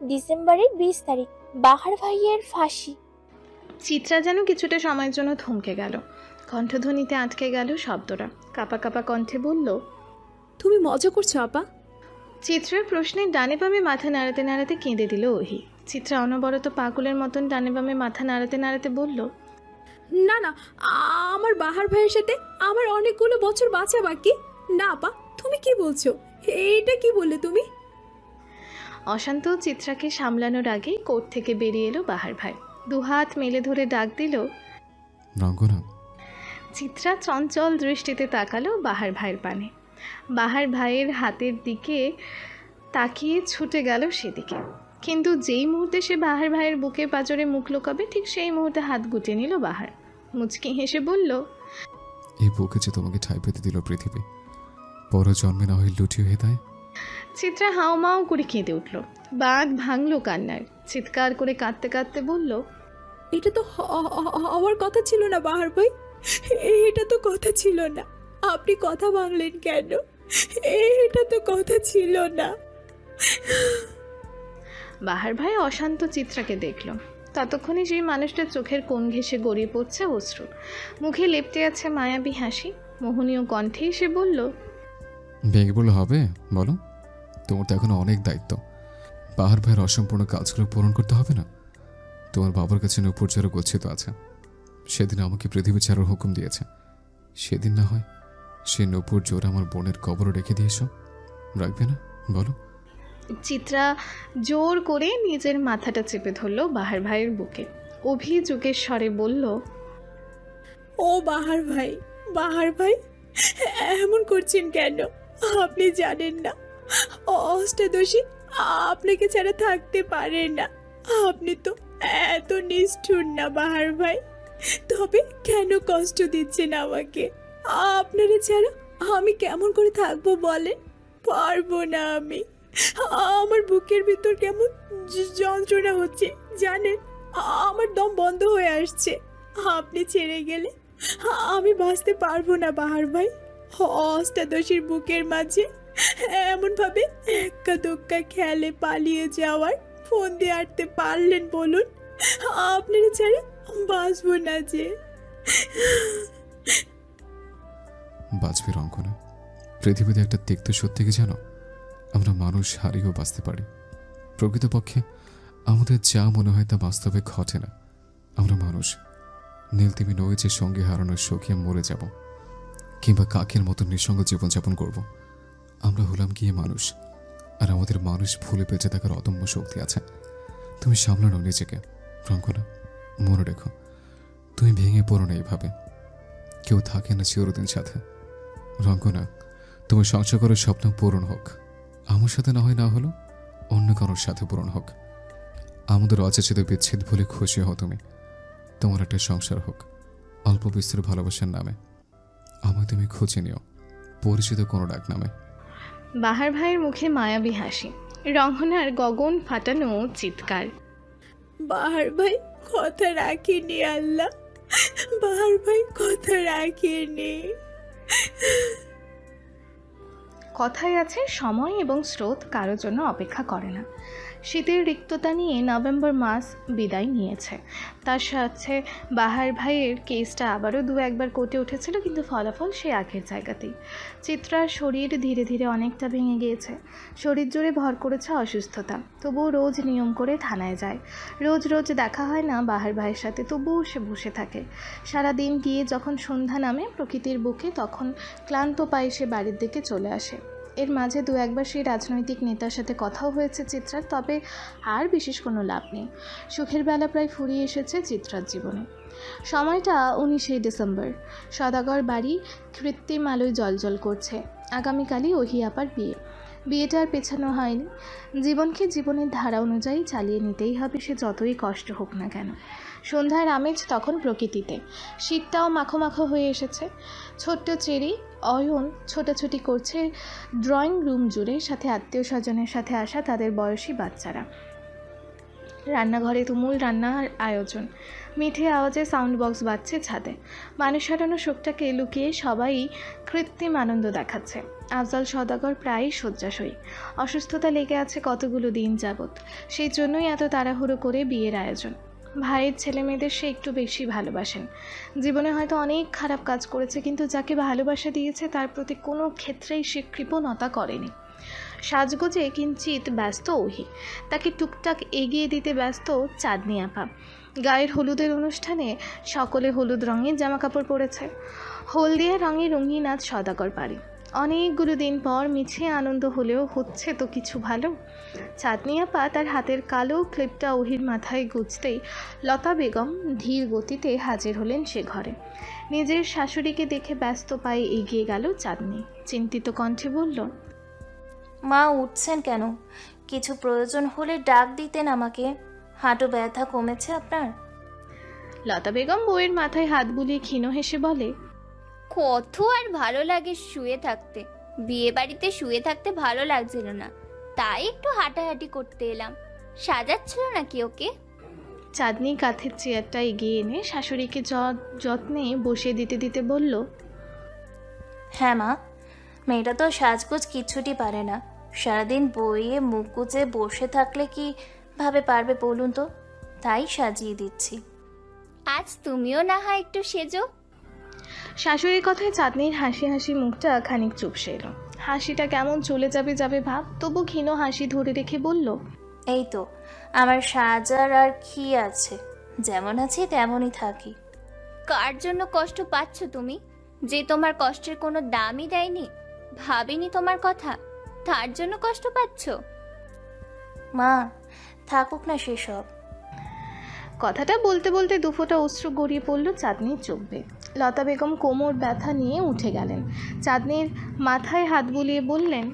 ডিসেম্বরের 20 তারিখ বাহার ভাইয়ের ফাঁসি। চিত্রা যেন কিছুটা সময়ের জন্য থমকে গেল। কণ্ঠধ্বনিতে আটকে গেল শব্দটা। কাপা কাপা কণ্ঠে বলল, তুমি মজা করছো আপা? চিত্রার প্রশ্নে ডানে বামে মাথা নাড়াতে নাড়াতে কেঁদে দিল ওহি। চিত্রা অনবরত পাগলের মতন ডানে বামে মাথা নাড়াতে নাড়াতে বলল, না না, আমার বাহার ভাইয়ের সাথে আমার অনেকগুলো বছর বাঁচা বাকি। না আপা, তুমি কি বলছো? এটা কি বললে তুমি? অশান্ত চিত্রাকে সামলানোর আগে কোর্ট থেকে বেরিয়ে এলো বাহার ভাই। দুহাত মেলে ধরে ডাক দিল, রঙ্গনা। চিত্রা চঞ্চল দৃষ্টিতে তাকালো বাহার ভাইয়ের পানে। বাহার ভাইয়ের হাতের দিকে তাকিয়ে ছুটে গেল সেদিকে। কিন্তু যেই মুহূর্তে সে বাহার ভাইয়ের বুকে পাঁজরে মুখ লুকাবে, ঠিক সেই মুহূর্তে হাত গুটিয়ে নিল বাহার। মুচকি হেসে বলল, এই বুকে যে তোমাকে ঠাই পেতে দিল পৃথিবী, পর জন্মে না হয় লুটিয়ে হয়ে দেয়। চিত্রা হাউমাউ করে কেঁদে উঠল। বাঁধ ভাঙল কান্নার। চিৎকার করে কাঁদতে কাঁদতে বলল, এটা তো হওয়ার কথা ছিল না বাহার ভাই, এটা তো কথা ছিল না। আপনি কথা ভাঙলেন কেন? এটা তো কথা ছিল না। বাহার ভাই অশান্ত চিত্রাকে দেখল। ততক্ষণে সেই মানুষটার চোখের কোণ ঘেঁষে গড়িয়ে পড়ছে অশ্রু, মুখে লেপ্টে আছে মায়াবী হাসি। মোহনীয় কণ্ঠে সে বলল, ভেঙে বললে হবে? বলো, তোমার তো এখন অনেক দায়িত্ব। বাহার ভাইয়ের অসম্পূর্ণ কাজগুলো পূরণ করতে হবে না? তোমার বাবার কাছে নূপুর জোরে গচ্ছিত আছে। সেদিন আমাকে পৃথিবী ছাড়ার হুকুম দিয়েছে। সেদিন না হয় সে নূপুর জোর আমার বোনের কবরও রেখে দিয়েছ, রাখবে না? বলো। চিত্রা জোর করে নিজের মাথাটা চেপে ধরল বাহার ভাইয়ের বুকে। অভিযোগের স্বরে বলল, ও বাহার ভাই, বাহার ভাই এমন করছেন কেন? আপনি জানেন না অষ্টাদশী আপনাকে ছাড়া থাকতে পারে না। আপনি তো এত নিষ্ঠুর না বাহার ভাই। তবে কেন কষ্ট দিচ্ছেন আমাকে? আপনারা ছাড়া আমি কেমন করে থাকবো বলেন? পারবো না আমি। আমার বুকের ভিতর কেমন যন্ত্রণা হচ্ছে জানেন? আমার দম বন্ধ হয়ে আসছে। আপনি ছেড়ে গেলে আমি বাঁচতে পারবো না বাহার ভাই। অষ্টাদশীর বুকের মাঝে এমন ভাবে এক্কা দোক্কা খেলে পালিয়ে যাওয়ার ফোন দিয়ে আটতে পারলেন বলুন? আপনারা ছাড়া বাঁচবো না যে। বাঁচবে রঙ্গনা। পৃথিবীতে একটা তিক্ত সত্যি কি জানো? আমরা মানুষ হারিয়েও বাঁচতে পারি। প্রকৃতপক্ষে আমাদের যা মনে হয় তা বাস্তবে ঘটে না। আমরা মানুষ। নীলতিমি নয় যে সঙ্গে হারানোর শোকে মরে যাব, কিংবা কাকের মতো নিঃসঙ্গ জীবনযাপন করব। আমরা হলাম গিয়ে মানুষ, আর আমাদের মানুষ ভুলে বেঁচে থাকার অদম্য শক্তি আছে। তুমি সামলানো নিজেকে রঙ্গনা। মনে রেখো, তুমি ভেঙে পড়ো না এইভাবে। কেউ থাকে না চিরদিন সাথে। রঙ্গনা, তোমার সংসার করার স্বপ্ন পূরণ হোক। আমার সাথে না হয় না হলো, অন্য কারোর সাথে পূরণ হোক। আমাদের অযাচিত বিচ্ছেদ ভুলে খুশি হও তুমি। তোমার একটা সংসার হোক অল্প বিস্তর ভালোবাসার নামে। আমায় তুমি খুঁজে নিও পরিচিত কোনো ডাক নামে। বাহার ভাইয়ের মুখে মায়াবী হাসি, রঙ্গনার গগন ফাটানো চিৎকার। বাহার ভাই কথা রাখিনি আল্লাহ। বাহার ভাই কথা রাখেনি। কথায় আছে, সময় এবং স্রোত কারোর জন্য অপেক্ষা করে না। শীতের রিক্ততা নিয়ে নভেম্বর মাস বিদায় নিয়েছে। তার সাথে বাহার ভাইয়ের কেসটা আবারও দু একবার কোর্টে উঠেছিল, কিন্তু ফলাফল সে আগের জায়গাতেই। চিত্রার শরীর ধীরে ধীরে অনেকটা ভেঙে গিয়েছে। শরীর জুড়ে ভর করেছে অসুস্থতা। তবুও রোজ নিয়ম করে থানায় যায়। রোজ রোজ দেখা হয় না বাহার ভাইয়ের সাথে, তবুও সে বসে থাকে। সারাদিন গিয়ে যখন সন্ধ্যা নামে প্রকৃতির বুকে, তখন ক্লান্ত পায়ে সে বাড়ির দিকে চলে আসে। এর মাঝে দু একবার সেই রাজনৈতিক নেতার সাথে কথাও হয়েছে চিত্রার, তবে আর বিশেষ কোনো লাভ নেই। সুখের বেলা প্রায় ফুরিয়ে এসেছে চিত্রার জীবনে। সময়টা 19শে ডিসেম্বর। সদাগর বাড়ি কৃত্রিম আলোয় জ্বলজ্বল করছে। আগামীকালই ওহি আপার বিয়ে। বিয়েটা আর পেছানো হয়নি। জীবনকে জীবনের ধারা অনুযায়ী চালিয়ে নিতেই হবে, সে যতই কষ্ট হোক না কেন। সন্ধ্যার আমেজ তখন প্রকৃতিতে। শীতটাও মাখো মাখো হয়ে এসেছে। ছোট্ট চেরি অয়ন ছোটাছুটি করছে ড্রয়িং রুম জুড়ে, সাথে আত্মীয় স্বজনের সাথে আসা তাদের বয়সী বাচ্চারা। রান্নাঘরে তুমুল রান্নার আয়োজন। মিঠে আওয়াজে সাউন্ড বক্স বাজছে ছাদে। মানুষ হারানো শোকটাকে লুকিয়ে সবাই কৃত্রিম আনন্দ দেখাচ্ছে। আফজাল সওদাগর প্রায়ই শয্যাশয়ী। অসুস্থতা লেগে আছে কতগুলো দিন যাবৎ। সেই জন্যই এত তাড়াহুড়ো করে বিয়ের আয়োজন। ভাইয়ের ছেলে মেয়েদের সে একটু বেশি ভালোবাসেন। জীবনে হয়তো অনেক খারাপ কাজ করেছে, কিন্তু যাকে ভালোবাসা দিয়েছে তার প্রতি কোনো ক্ষেত্রেই সে কৃপণতা করেনি। সাজগোজে কিঞ্চিত ব্যস্ত ওহি। তাকে টুকটাক এগিয়ে দিতে ব্যস্ত চাঁদনি আপা। গায়ের হলুদের অনুষ্ঠানে সকলে হলুদ রঙের জামাকাপড় পরেছে। হলদিয়া রঙে রঙিন আজ সদাগর বাড়ি। অনেকগুলো দিন পর মিছে আনন্দ হলেও হচ্ছে তো কিছু ভালো। চাঁদনি আপা তার হাতের কালো ক্লিপটা ওহির মাথায় গুজতেই লতা বেগম ধীর গতিতে হাজির হলেন সে ঘরে। নিজের শাশুড়িকে দেখে ব্যস্ত পায়ে এগিয়ে গেল চাঁদনি। চিন্তিত কণ্ঠে বলল, মা উঠছেন কেন? কিছু প্রয়োজন হলে ডাক দিতেন আমাকে। হাঁটু ব্যথা কমেছে আপনার? লতা বেগম বউয়ের মাথায় হাত বুলিয়ে ক্ষীণ হেসে বলে, কত আর ভালো লাগে শুয়ে থাকতে। বিয়ে বাড়িতে শুয়ে থাকতে ভালো লাগছিল না, তাই একটু হাঁটাহাঁটি করতে এলাম। সাজাচ্ছিল নাকি ওকে? চাঁদনি কাঁথের চেয়ারটা এগিয়ে এনে শাশুড়িকে যত্নে বসিয়ে দিতে দিতে বলল, হ্যাঁ মা, মেয়েটা তো সাজগোজ কিচ্ছুটি পারে না। সারাদিন বইয়ে মুখ গুজে বসে থাকলে কি ভাবে পারবে বলুন তো? তাই সাজিয়ে দিচ্ছি। আজ তুমিও না হয় একটু সেজো। শাশুড়ির কথায় চাঁদনির হাসি হাসি মুখটা খানিক চুপসে এলো। হাসিটা কেমন চলে যাবে যাবে ভাব, তবু ক্ষীণ হাসি ধরে রেখে বলল, এই তো আমার সাজার আর কি আছে, যেমন আছি তেমনই থাকি। কার জন্য কষ্ট পাচ্ছ তুমি? যে তোমার কষ্টের কোনো দামই দেয়নি, ভাবিনি তোমার কথা, তার জন্য কষ্ট পাচ্ছ? মা থাকুক না সেসব। কথাটা বলতে বলতে দুফোঁটা অশ্রু গড়িয়ে পড়ল চাঁদনির চোখ বেয়ে। লতা বেগম কোমর ব্যথা নিয়ে উঠে গেলেন। চাঁদনির মাথায় হাত বুলিয়ে বললেন,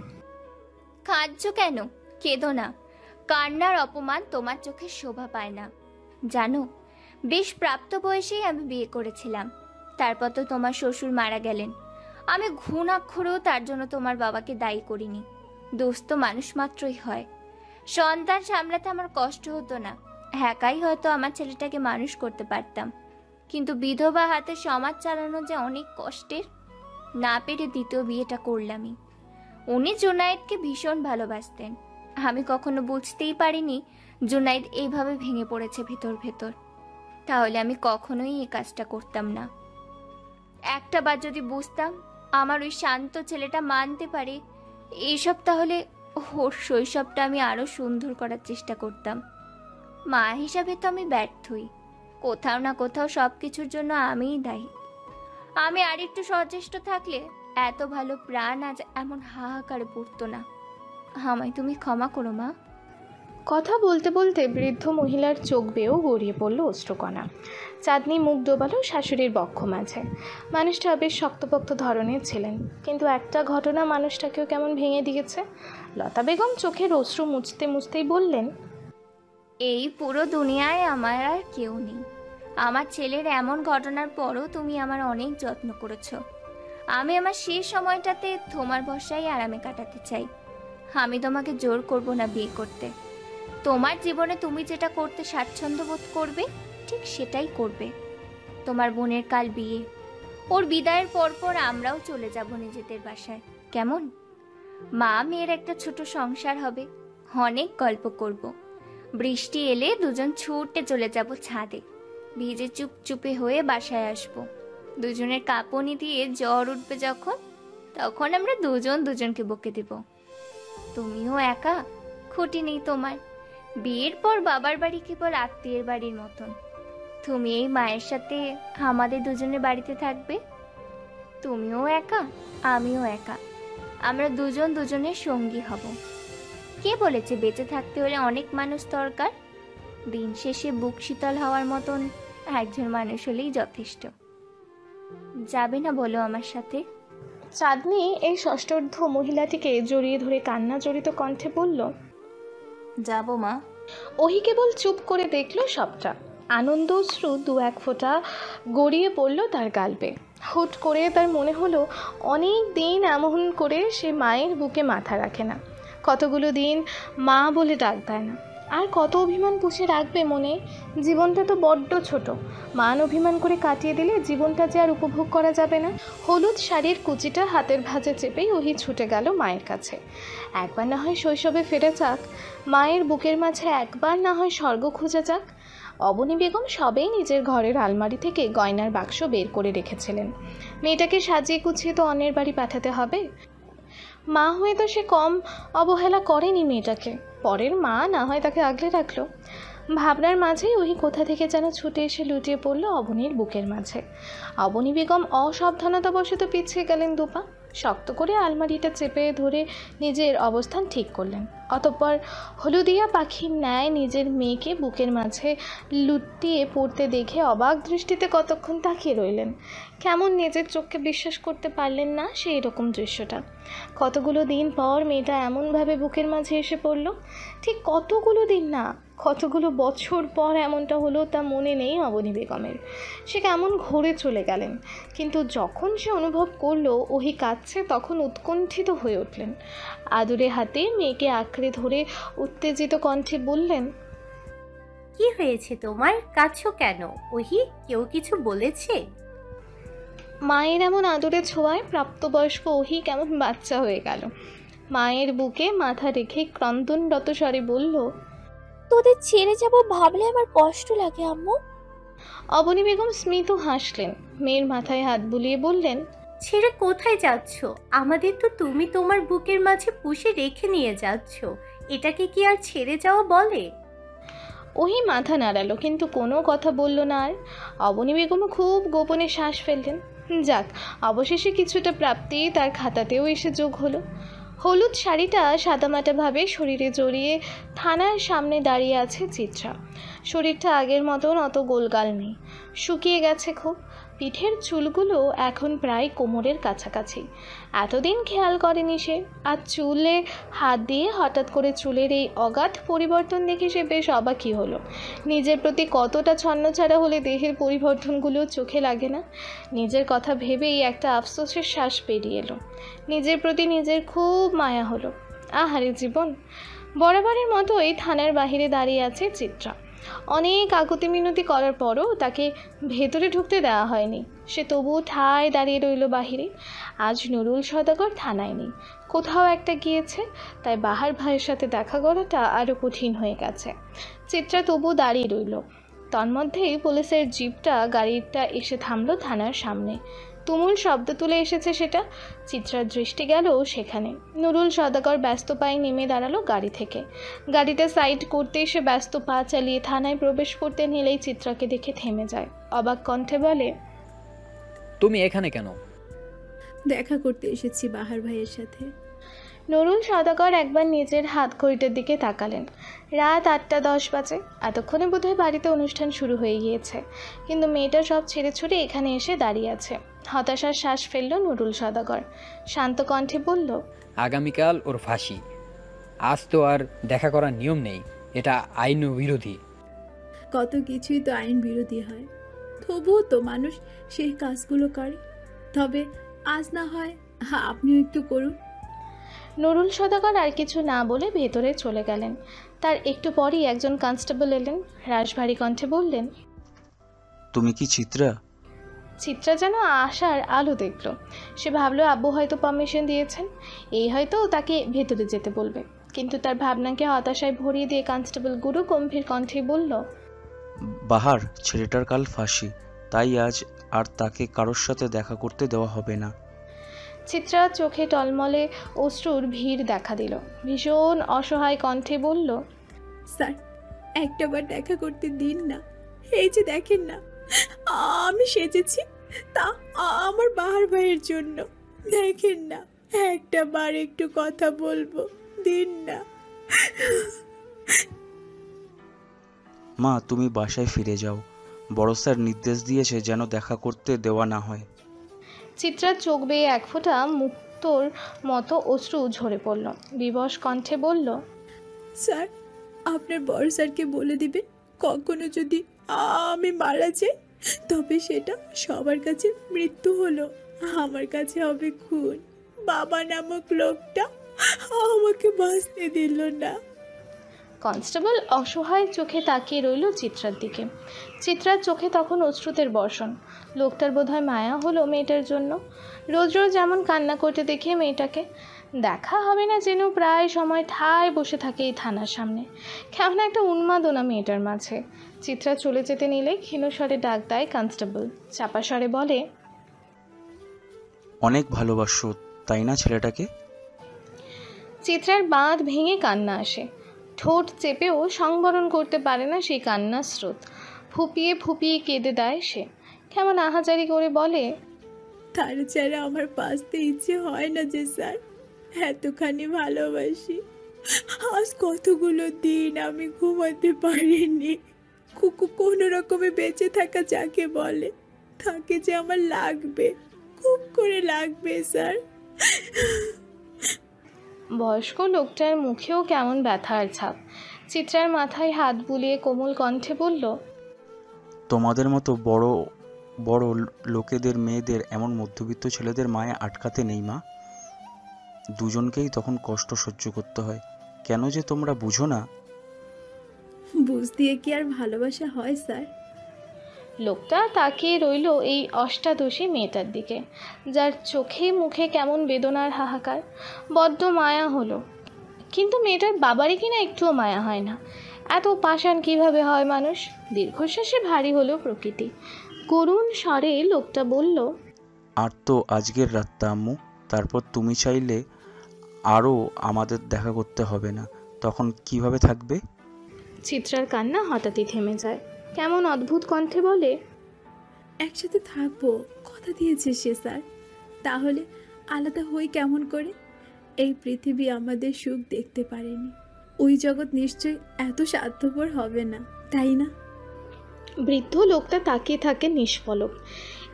কাঁদছো কেন? কেঁদো না। কান্নার অপমান তোমার চোখে শোভা পায় না। জানো, বেশ প্রাপ্ত বয়সেই আমি বিয়ে করেছিলাম। তারপর তো তোমার শ্বশুর মারা গেলেন। আমি ঘুণাক্ষরেও তার জন্য তোমার বাবাকে দায়ী করিনি। দোষ তো মানুষ মাত্রই হয়। সন্তান সামলাতে আমার কষ্ট হতো না। একাই হয়তো আমার ছেলেটাকে মানুষ করতে পারতাম, কিন্তু বিধবা হাতে সমাজ চালানো যে অনেক কষ্টের। না পেরে দ্বিতীয় বিয়েটা করলামই। উনি জুনায়েদকে ভীষণ ভালোবাসতেন। আমি কখনো বুঝতেই পারিনি জুনায়েদ এইভাবে ভেঙে পড়েছে ভেতর ভেতর। তাহলে আমি কখনোই এই কাজটা করতাম না। একটা বার যদি বুঝতাম আমার ওই শান্ত ছেলেটা মানতে পারে এইসব, তাহলে ওর শৈশবটা আমি আরো সুন্দর করার চেষ্টা করতাম। মা হিসাবে তো আমি ব্যর্থই। কোথাও না কোথাও সবকিছুর জন্য আমিই দায়ী। আমি আর একটু সচেষ্ট থাকলে এত ভালো প্রাণ আজ এমন হাহাকারে পড়তো না। আমায় তুমি ক্ষমা করো মা। কথা বলতে বলতে বৃদ্ধ মহিলার চোখ বেয়েও গড়িয়ে পড়ল অশ্রুকণা। চাঁদনি মুখ ডোবালো শাশুড়ির বক্ষ মাঝে। মানুষটা বেশ শক্তপোক্ত ধরনের ছিলেন, কিন্তু একটা ঘটনা মানুষটাকেও কেমন ভেঙে দিয়েছে। লতা বেগম চোখের অশ্রু মুছতে মুছতেই বললেন, এই পুরো দুনিয়ায় আমার আর কেউ নেই। আমার ছেলের এমন ঘটনার পরও তুমি আমার অনেক যত্ন করেছো। আমি আমার শেষ সময়টাতে তোমার ভরসায় আরামে কাটাতে চাই। আমি তোমাকে জোর করব না বিয়ে করতে। তোমার জীবনে তুমি যেটা করতে স্বাচ্ছন্দ্য বোধ করবে ঠিক সেটাই করবে। তোমার বোনের কাল বিয়ে, ওর বিদায়ের পরপর আমরাও চলে যাব নিজেদের বাসায়। কেমন? মা মেয়ের একটা ছোট সংসার হবে, অনেক গল্প করব। বৃষ্টি এলে দুজন ছুটে চলে যাব ছাদে, ভিজে চুপচুপে হয়ে বাসায় আসব। দুজনের কাঁপুনি দিয়ে জ্বর উঠবে যখন, তখন আমরা দুজন দুজনকে বকে দেব। তুমিও একা, খুঁটি নেই তোমার। বিয়ের পর বাবার বাড়ি কেবল আত্মীয়ের বাড়ির মতন। তুমি এই মায়ের সাথে আমাদের দুজনের বাড়িতে থাকবে। তুমিও একা, আমিও একা, আমরা দুজন দুজনের সঙ্গী হব। কে বলেছে বেঁচে থাকতে হলে অনেক মানুষ দরকার? দিন শেষে বুক শীতল হওয়ার মতন একজন মানুষ হলেই যথেষ্ট। যাবে না বলো আমার সাথে? চাঁদনি এই ষষ্ঠর্ধ মহিলাটিকে জড়িয়ে ধরে কান্না জড়িত কণ্ঠে বলল, যাব মা। ওহি কেবল চুপ করে দেখল সবটা। আনন্দ অশ্রু দু এক ফোঁটা গড়িয়ে পড়ল তার গালবে। হুট করে তার মনে হলো অনেক দিন এমন করে সে মায়ের বুকে মাথা রাখে না, কতগুলো দিন মা বলে ডাক দেয় না। আর কত অভিমান পুষে রাখবে মনে? জীবনটা তো বড্ড ছোট, মান অভিমান করে কাটিয়ে দিলে জীবনটা যে আর উপভোগ করা যাবে না। হলুদ শাড়ির কুচিটা হাতের ভাঁজে চেপেই ওহি ছুটে গেল মায়ের কাছে। একবার না হয় শৈশবে ফেরা যাক, মায়ের বুকের মাঝে একবার না হয় স্বর্গ খোঁজা যাক। অবনী বেগম সবেই নিজের ঘরের আলমারি থেকে গয়নার বাক্স বের করে রেখেছিলেন। মেয়েটাকে সাজিয়ে গুছিয়ে তো অন্যের বাড়ি পাঠাতে হবে। মা হয়ে তো সে কম অবহেলা করেনি মেয়েটাকে, পরের মা না হয় তাকে আগলে রাখলো। ভাবনার মাঝেই ওহি কোথা থেকে যেন ছুটে এসে লুটিয়ে পড়ল অবনীর বুকের মাঝে। অবনী বেগম অসাবধানতাবশত পিছিয়ে গেলেন দুপা, শক্ত করে আলমারিটা চেপে ধরে নিজের অবস্থান ঠিক করলেন। অতঃপর হলুদিয়া পাখির ন্যায় নিজের মেয়েকে বুকের মাঝে লুটিয়ে পড়তে দেখে অবাক দৃষ্টিতে কতক্ষণ তাকিয়ে রইলেন। কেমন নিজের চোখকে বিশ্বাস করতে পারলেন না সেই রকম দৃশ্যটা। কতগুলো দিন পর মেয়েটা এমনভাবে বুকের মাঝে এসে পড়ল। ঠিক কতগুলো দিন না, কতগুলো বছর পর এমনটা হলো তা মনে নেই অবনী বেগমের। সে কেমন ঘুরে চলে গেলেন, কিন্তু যখন সে অনুভব করলো ওহি কাঁদছে তখন উৎকণ্ঠিত হয়ে উঠলেন। আদুরে হাতে মেয়েকে আঁকড়ে ধরে উত্তেজিত কণ্ঠে বললেন, কি হয়েছে তোমার? কাঁদছো কেন ওহি? কেউ কিছু বলেছে? মায়ের এমন আদরে ছোঁয়ায় প্রাপ্তবয়স্ক ওহি কেমন বাচ্চা হয়ে গেল। মায়ের বুকে মাথা রেখে ক্রন্দনরত স্বরে বলল, তোদের ছেড়ে যাব ভাবলে আমার কষ্ট লাগে আম্মু। অবনী বেগম স্মিত হাসলেন, মেয়ের মাথায় হাত বুলিয়ে বললেন, ছেড়ে কোথায় যাচ্ছ? আমাদের তো তুমি তোমার বুকের মাঝে পুষে রেখে নিয়ে যাচ্ছ, এটাকে কি আর ছেড়ে যাওয়া বলে? ওহি মাথা নাড়ালো, কিন্তু কোনো কথা বলল না আর। অবনী বেগমও খুব গোপনে শ্বাস ফেললেন। যাক, অবশেষে কিছুটা প্রাপ্তি তার খাতাতেও এসে যোগ হলো। হলুদ শাড়িটা সাদামাটাভাবে শরীরে জড়িয়ে থানার সামনে দাঁড়িয়ে আছে চিত্রা। শরীরটা আগের মতন অত গোলগাল নেই, শুকিয়ে গেছে খুব। পিঠের চুলগুলো এখন প্রায় কোমরের কাছাকাছি। এতদিন খেয়াল করেনি সে, আর চুলে হাত দিয়ে হঠাৎ করে চুলের এই অগাধ পরিবর্তন দেখে সে বেশ অবাকই হলো। নিজের প্রতি কতটা ছন্নছাড়া হলে দেহের পরিবর্তনগুলো চোখে লাগে না। নিজের কথা ভেবেই একটা আফসোসের শ্বাস পেরিয়ে এলো। নিজের প্রতি নিজের খুব মায়া হলো। আহারে জীবন! বরাবরের মতোই থানার বাহিরে দাঁড়িয়ে আছে চিত্রা। অনেক আকুতি মিনতি করার পরও তাকে ভেতরে ঢুকতে দেওয়া হয়নি। সে তবুও ঠায় দাঁড়িয়ে রইল বাহিরে। আজ নুরুল সওদাগর থানায় নেই, কোথাও একটা গিয়েছে, তাই বাহার ভাইয়ের সাথে দেখা করাটা আরও কঠিন হয়ে গেছে। চিত্রা তবু দাঁড়িয়ে রইল। তন্মধ্যেই পুলিশের জিপটা গাড়িটা এসে থামলো থানার সামনে। তুমুল শব্দ তুলে এসেছে সেটা। চিত্রার দৃষ্টি গেল সেখানে। নুরুল সওদাগর ব্যস্ত পায়ে নেমে দাঁড়ালো গাড়ি থেকে। গাড়িটা সাইড করতে এসে ব্যস্ত পা চালিয়ে থানায় প্রবেশ করতে নিলেই চিত্রাকে দেখে থেমে যায়। অবাক কণ্ঠে বলে, তুমি এখানে কেন? দেখা করতে এসেছি বাহার ভাইয়ের সাথে। নুরুল সওদাগর একবার নিজের হাত ঘড়িটার দিকে তাকালেন। রাত 8:10 বাজে। এতক্ষণে বোধহয় বাড়িতে অনুষ্ঠান শুরু হয়ে গিয়েছে, কিন্তু মেয়েটা সব ছেড়ে ছুড়ে এখানে এসে দাঁড়িয়ে আছে। হতাশার শ্বাস ফেলল নুরুল সওদাগর। শান্ত কণ্ঠে বলল, আগামীকাল ওর ফাঁসি। আজ তো আর দেখা করার নিয়ম নেই, এটা আইন বিরোধী। কত কিছুই তো আইন বিরোধী হয়, তবুও তো মানুষ সেই কাজগুলো করে। তবে আজ না হয় আপনিও একটু করুন। নুরুল সওদাগর আর কিছু না বলে ভেতরে চলে গেলেন। তার একটু পরই একজন কনস্টেবল এলেন। রাশভারী কণ্ঠে বললেন, তুমি কি চিত্রা? চিত্রা যেন আশার আলো দেখল। সে ভাবলো আব্বু হয়তো পারমিশন দিয়েছেন, এই হয়তো তাকে ভেতরে যেতে বলবে। কিন্তু তার ভাবনাকে হতাশায় ভরিয়ে দিয়ে কনস্টেবল গুরু গম্ভীর কণ্ঠে বলল, বাহার, ছেলেটার কাল ফাঁসি, তাই আজ আর তাকে কারোর সাথে দেখা করতে দেওয়া হবে না। চিত্রা চোখে টলমলে অশ্রুর ভিড় দেখা দিল। ভীষণ অসহায় কণ্ঠে বলল, স্যার একটাবার দেখা করতে দিন না। এই যে দেখেন না, আমি সেজেছি, তা আমার বাহার ভাইয়ের জন্য। দেখেন না, একটা বার একটু কথা বলবো, দিন না। মা, তুমি বাসায় ফিরে যাও। বড় স্যার নির্দেশ দিয়েছে যেন দেখা করতে দেওয়া না হয়। চিত্রার চোখ বেয়ে এক ফোঁটা মুক্তোর মতো অশ্রু ঝরে পড়ল। বিবশ কণ্ঠে বলল, স্যার আপনার বড় স্যারকে বলে দিবেন, কখনো যদি আমি মারা যাই তবে সেটা সবার কাছে মৃত্যু হলো, আমার কাছে হবে খুন। বাবা নামক লোকটা আমাকে বাঁচতে দিল না। কনস্টেবল অসহায় চোখে তাকিয়ে রইল চিত্রার দিকে। চিত্রার চোখে তখন অশ্রুতের বর্ষণ। লোকটার বোধহয় মায়া হলো মেয়েটার জন্য। রোজ রোজ এমন কান্না করতে দেখে মেয়েটাকে দেখা হবে না যেন প্রায় সময় ঠায় বসে থাকে এই থানার সামনে। কেমন একটা উন্মাদনা মেয়েটার মাঝে। চিত্রা চলে যেতে নিলে ক্ষীণ স্বরে ডাক দেয় কনস্টেবল। চাপা স্বরে বলে, অনেক ভালোবাসো তাই না ছেলেটাকে? চিত্রার বাঁধ ভেঙে কান্না আসে। ঠোঁট চেপেও সংবরণ করতে পারে না সেই কান্নার স্রোত। ফুপিয়ে ফুপিয়ে কেঁদে দেয় সে। কেমন আহাজারি করে বলে, তার ছাড়া আমার বাঁচতে ইচ্ছে হয় না যে স্যার, এতখানি ভালোবাসি। আজ কতগুলো দিন আমি ঘুমাতে পারিনি। কোনো রকমে বেঁচে থাকা যাকে বলে, তাকে যে আমার লাগবে, খুব করে লাগবে স্যার। বয়স্ক লোকটার মুখেও কেমন ব্যথার ছাপ। চিত্রার মাথায় হাত বুলিয়ে কোমল কণ্ঠে বলল, তোমাদের মতো বড় বড় লোকেদের মেয়েদের এমন মধ্যবিত্ত ছেলেদের মায়া আটকাতে নেই মা। দুজনকেই তখন কষ্ট সহ্য করতে হয়। কেন যে তোমরা বুঝো না? বুঝ দিয়ে কি আর ভালোবাসা হয় স্যার? লোকটা তাকিয়ে রইল এই অষ্টাদশী মেয়েটার দিকে, যার চোখে মুখে কেমন বেদনার হাহাকার। বড্ড মায়া হলো। কিন্তু মেয়েটার বাবারই কিনা একটুও মায়া হয় না। এত পাষাণ কিভাবে হয় মানুষ? দীর্ঘশ্বাসে ভারী হলো প্রকৃতি। করুণ স্বরে লোকটা বলল, আর তো আজকের রাতটা আম্মু, তারপর তুমি চাইলে আরও আমাদের দেখা করতে হবে না। তখন কিভাবে থাকবে? চিত্রার কান্না হঠাৎই থেমে যায়। কেমন অদ্ভুত কণ্ঠে বলে, একসাথে থাকবো কথা দিয়েছে সে স্যার, তাহলে আলাদা হই কেমন করে? এই পৃথিবী আমাদের সুখ দেখতে পারেনি, ওই জগৎ নিশ্চয়ই এত স্বার্থপর হবে না, তাই না? বৃদ্ধ লোকটা তাকিয়ে থাকে নিষ্পলক।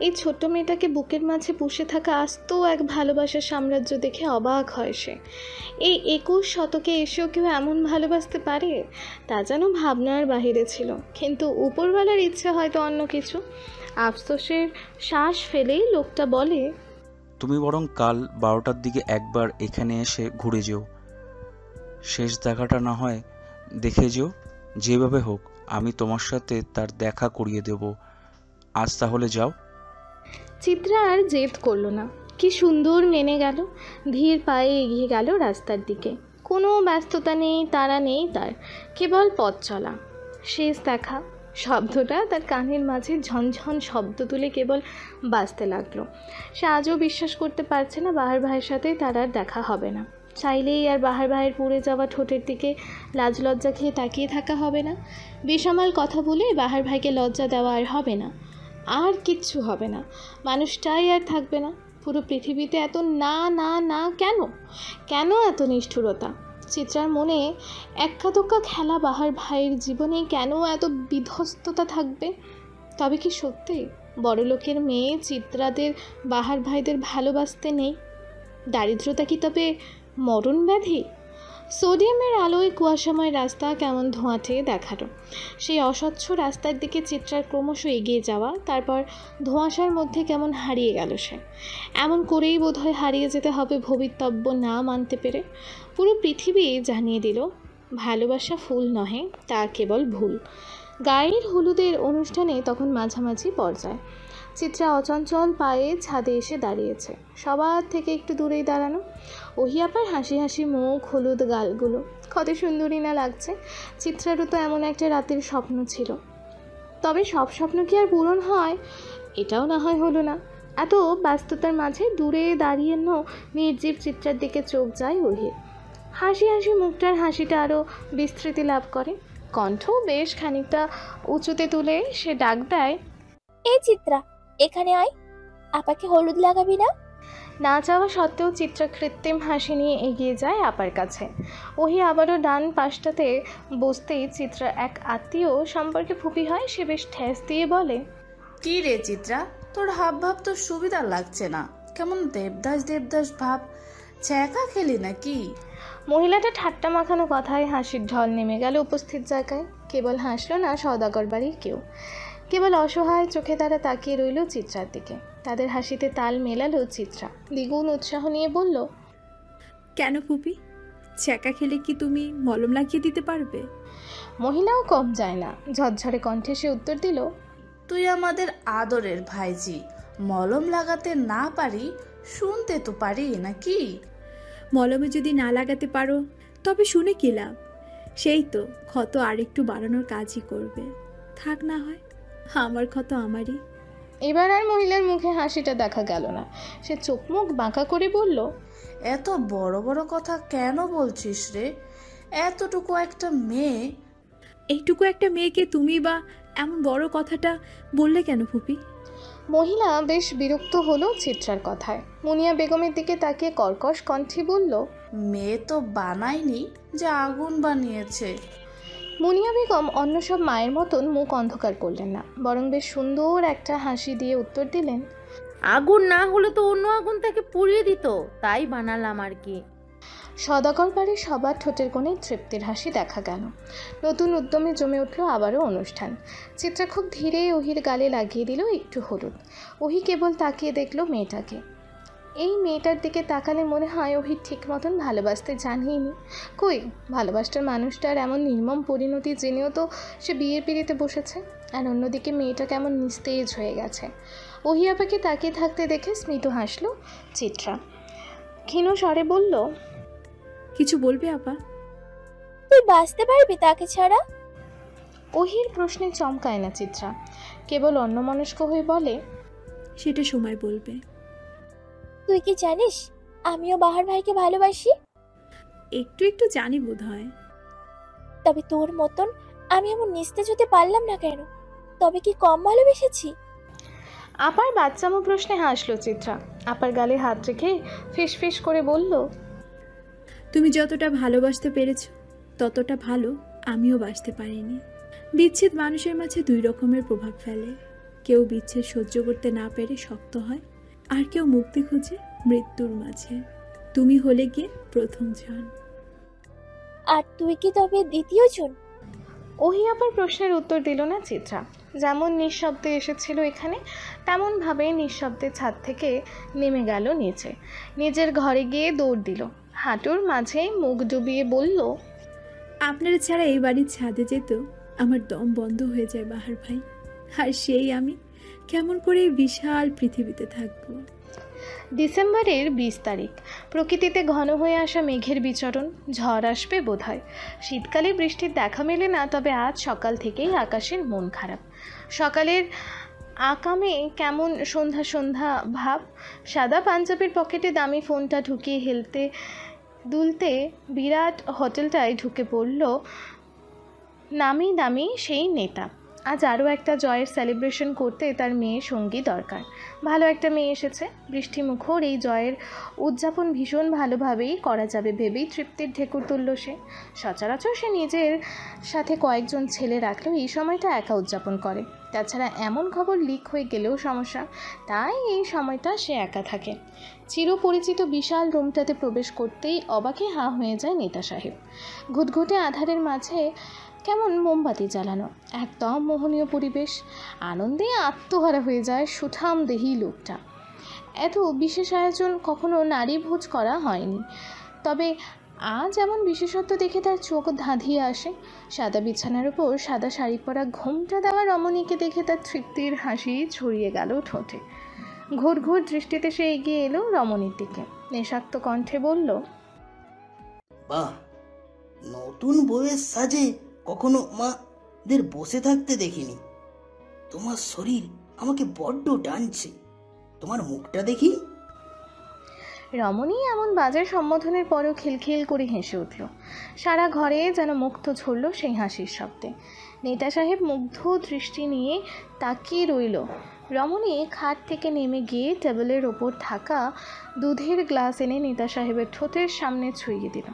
এই ছোট্ট মেয়েটাকে বুকের মাঝে পুষে থাকা আস্ত এক ভালোবাসার সাম্রাজ্য দেখে অবাক হয় সে। এই 21 শতকে এসেও কেউ এমন ভালোবাসতে পারে? তা যেন ভাবনার বাহিরে ছিল। কিন্তু উপরওয়ালার ইচ্ছে হয়তো অন্য কিছু। আফসোসের শ্বাস ফেলেই লোকটা বলে, তুমি বরং কাল 12টার দিকে একবার এখানে এসে ঘুরে যেও। শেষ দেখাটা না হয় দেখে যেও। যেভাবে হোক আমি তোমার সাথে তার দেখা করিয়ে দেব। আজ তাহলে যাও। চিত্রা আর জেদ করল না। কি সুন্দর মেনে গেল। ধীর পায়ে এগিয়ে গেল রাস্তার দিকে। কোনো ব্যস্ততা নেই, তাড়া নেই তার, কেবল পথ চলা। শেষ দেখা শব্দটা তার কানের মাঝে ঝনঝন শব্দ তুলে কেবল বাজতে লাগলো। সে আজও বিশ্বাস করতে পারছে না বাহার ভাইয়ের সাথে তার আর দেখা হবে না। চাইলেই আর বাহার ভাইয়ের পুড়ে যাওয়া ঠোঁটের দিকে লাজ লজ্জা খেয়ে তাকিয়ে থাকা হবে না। বেসামাল কথা বলে বাহার ভাইকে লজ্জা দেওয়া আর হবে না। আর কিচ্ছু হবে না। মানুষটাই আর থাকবে না। পুরো পৃথিবীতে এত না না না কেন? কেন এত নিষ্ঠুরতা? চিত্রার মনে এক্কা দোক্কা খেলা বাহার ভাইয়ের জীবনে কেন এত বিধ্বস্ততা থাকবে? তবে কি সত্যি বড়লোকের মেয়ে চিত্রাদের বাহার ভাইদের ভালোবাসতে নেই? দারিদ্রতা কি তবে মরণ ব্যাধি? সোডিয়ামের আলোয় কুয়াশাময় রাস্তা কেমন ধোঁয়াটে দেখালো। সেই অস্বচ্ছ রাস্তার দিকে চিত্রার ক্রমশ এগিয়ে যাওয়া, তারপর ধোঁয়াশার মধ্যে কেমন হারিয়ে গেল সে। এমন করেই বোধহয় হারিয়ে যেতে হবে ভবিতব্য না মানতে পেরে। পুরো পৃথিবী জানিয়ে দিল ভালোবাসা ফুল নহে, তা কেবল ভুল। গায়ের হলুদের অনুষ্ঠানে তখন মাঝামাঝি পর্যায়ে। চিত্রা অচঞ্চল পায়ে ছাদে এসে দাঁড়িয়েছে, সবার থেকে একটু দূরেই দাঁড়ানো। ওহি আপার হাসি হাসি মুখ, হলুদ গালগুলো, কত সুন্দরী না লাগছে। চিত্রারও তো এমন একটা রাতের স্বপ্ন ছিল, তবে সব স্বপ্ন কি আর পূরণ হয়? এটাও না হয় হলো না। এত ব্যস্ততার মাঝে দূরে দাঁড়িয়ে নির্জীব চিত্রার দিকে চোখ যায় ওহির। হাসি হাসি মুখটার হাসিটা আরও বিস্তৃতি লাভ করে, কণ্ঠ বেশ খানিকটা উঁচুতে তুলে সে ডাক দেয়, এই চিত্রা, এখানে আয়। আপাকে হলুদ লাগাবি না? না চাওয়া সত্ত্বেও চিত্রা কৃত্রিম হাসি নিয়ে এগিয়ে যায় আপার কাছে। ওহি আবারও ডান পাশটাতে বসতেই চিত্রা এক আত্মীয় সম্পর্কে ফুপি হয়, সে বেশ ঠেস দিয়ে বলে, কি রে চিত্রা, তোর হাব ভাব তো সুবিধা লাগছে না, কেমন দেবদাস দেবদাস ভাব, ছ্যাঁকা খেলি নাকি? মহিলাটা ঠাট্টা মাখানো কথায় হাসির ঢল নেমে গেল উপস্থিত জায়গায়। কেবল হাসলো না সওদাগর বাড়ির কেউ, কেবল অসহায় চোখে তারা তাকিয়ে রইল চিত্রার দিকে। তাদের হাসিতে তাল মেলালো চিত্রা, দ্বিগুণ উৎসাহ নিয়ে বলল, কেন ফুপি, ছ্যাঁকা খেলে কি তুমি মলম লাগিয়ে দিতে পারবে? মহিলাও কম যায় না, ঝরঝরে কণ্ঠে সে উত্তর দিল, তুই আমাদের আদরের ভাইজি, মলম লাগাতে না পারি শুনতে তো পারি নাকি? মলমে যদি না লাগাতে পারো তবে শুনে কি লাভ? সেই তো ক্ষত আরেকটু বাড়ানোর কাজই করবে। থাক না হয়, আমার ক্ষত আমারই। এবার আর মহিলার মুখে হাসিটা দেখা গেল না, সে চোখ মুখ বাঁকা করে বলল, এত বড় বড় কথা কেন বলছিস রে? এতটুকু একটা মেয়ে। এইটুকু একটা মেয়েকে তুমি বা এমন বড় কথাটা বললে কেন ফুপি? মহিলা বেশ বিরক্ত হলো চিত্রার কথায়। মুনিয়া বেগমের দিকে তাকিয়ে কর্কশ কণ্ঠে বলল, মেয়ে তো বানায়নি যে আগুন বানিয়েছে। মুনিয়া বেগম অন্য সব মায়ের মতন মুখ অন্ধকার করলেন না, বরং বেশ সুন্দর একটা হাসি দিয়ে উত্তর দিলেন, আগুন না হলে তো অন্য আগুন তাকে পুড়িয়ে দিত, তাই বানালাম আর কি। সদাগর বাড়ির সবার ঠোঁটের কোণে তৃপ্তির হাসি দেখা গেল। নতুন উদ্যমে জমে উঠল আবারও অনুষ্ঠান। চিত্রা খুব ধীরে ওহির গালে লাগিয়ে দিল একটু হলুদ। ওহি কেবল তাকিয়ে দেখলো মেয়েটাকে। এই মেয়েটার দিকে তাকালে মনে হয় ওহির ঠিক মতন ভালোবাসতে জানিয়েনি। কই, ভালোবাসার মানুষটার এমন নির্মম পরিণতি জেনেও তো সে বিয়ের পিড়িতে বসেছে। আর অন্যদিকে মেয়েটা কেমন নিস্তেজ হয়ে গেছে। ওহি আপাকে তাকিয়ে থাকতে দেখে স্মিত হাসল চিত্রা, ক্ষীণ স্বরে বলল, কিছু বলবে আপা? তুই বাঁচতে পারবি তাকে ছাড়া? ওহির প্রশ্নে চমকায় না চিত্রা, কেবল অন্যমনস্ক হয়ে বলে, সেটা সময় বলবে। তুই কি জানিস আমিও বাহার ভাইকে ভালোবাসি? একটু একটু জানি বোধ হয়। তবে তোর মতন আমি এমন নিস্তেজ হতে পারলাম না কেন? তবে কি কম ভালোবেসেছি? আপার বাচ্চামো প্রশ্নে হাসলো চিত্রা। আপার গালে হাত রেখে ফিস করে বলল, তুমি যতটা ভালোবাসতে পেরেছ ততটা ভালো আমিও বাসতে পারিনি। বিচ্ছেদ মানুষের মাঝে দুই রকমের প্রভাব ফেলে। কেউ বিচ্ছেদ সহ্য করতে না পেরে শক্ত হয়, আর কেউ মুক্তি খুঁজে মৃত্যুর মাঝে। তুমি হলে গিয়ে প্রথম জন। আর তুই কি তবে দ্বিতীয় জন? ওহি আপার প্রশ্নের উত্তর দিল না চিত্রা। যেমন নিঃশব্দে এসেছিল এখানে, তেমনভাবে নিঃশব্দে ছাদ থেকে নেমে গেল নিচে। নিজের ঘরে গিয়ে দৌড় দিল, হাঁটুর মাঝে মুখ ডুবিয়ে বলল, আপনারা ছাড়া এই বাড়ির ছাদে যেত আমার দম বন্ধ হয়ে যায় বাহার ভাই। আর সেই আমি কেমন করে এই বিশাল পৃথিবীতে থাকবো। ডিসেম্বরের 20 তারিখ। প্রকৃতিতে ঘন হয়ে আসা মেঘের বিচরণ। ঝড় আসবে বোধহয়। শীতকালে বৃষ্টির দেখা মেলে না, তবে আজ সকাল থেকেই আকাশের মন খারাপ। সকালের আকামে কেমন সন্ধ্যা সন্ধ্যা ভাব। সাদা পাঞ্জাবির পকেটে দামি ফোনটা ঢুকিয়ে হেলতে দুলতে বিরাট হোটেলটায় ঢুকে পড়ল নামি দামি সেই নেতা। আজ আরও একটা জয়ের সেলিব্রেশন করতে তার মেয়ে সঙ্গী দরকার। ভালো একটা মেয়ে এসেছে। বৃষ্টিমুখর এই জয়ের উদযাপন ভীষণ ভালোভাবেই করা যাবে ভেবেই তৃপ্তির ঢেকুর তুলল সে। সচরাচর সে নিজের সাথে কয়েকজন ছেলে রাখলেও এই সময়টা একা উদযাপন করে। তাছাড়া এমন খবর লিক হয়ে গেলেও সমস্যা, তাই এই সময়টা সে একা থাকে। চিরপরিচিত বিশাল রুমটাতে প্রবেশ করতেই অবাকে হা হয়ে যায় নেতা সাহেব। ঘুটঘুটে আধারের মাঝে কেমন মোমবাতি জ্বালানো, একদম মোহনীয় পরিবেশ। আনন্দে আত্মহারা হয়ে যায় সুঠাম দেহি লোকটা। এত বিশেষ আয়োজন কখনো নারী ভোজ করা হয়নি, তবে আজ এমন বিশেষত্ব দেখে তার চোখ ধাঁধিয়ে আসে। সাদা বিছানার উপর সাদা শাড়ি পরা ঘোমটা দেওয়া রমণীকে দেখে তার তৃপ্তির হাসি ছড়িয়ে গেল ঠোঁটে। ঘুর ঘুর দৃষ্টিতে সে এগিয়ে এলো রমণীর দিকে, নেশাক্ত কণ্ঠে বলল, বাহ, নতুন বউয়ের সাজে কখনো মাদের বসে থাকতে দেখিনি। তোমার শরীর আমাকে বড্ড টানছে, তোমার মুখটা দেখি। রমণী এমন বাজার সম্বোধনের পরও খিলখিল করে হেসে উঠল। সারা ঘরে যেন মুক্ত ঝরল সেই হাসির শব্দে। নেতা সাহেব মুগ্ধ দৃষ্টি নিয়ে তাকিয়ে রইল। রমণী খাট থেকে নেমে গিয়ে টেবিলের ওপর থাকা দুধের গ্লাস এনে নেতা সাহেবের ঠোঁটের সামনে ছুঁয়ে দিল।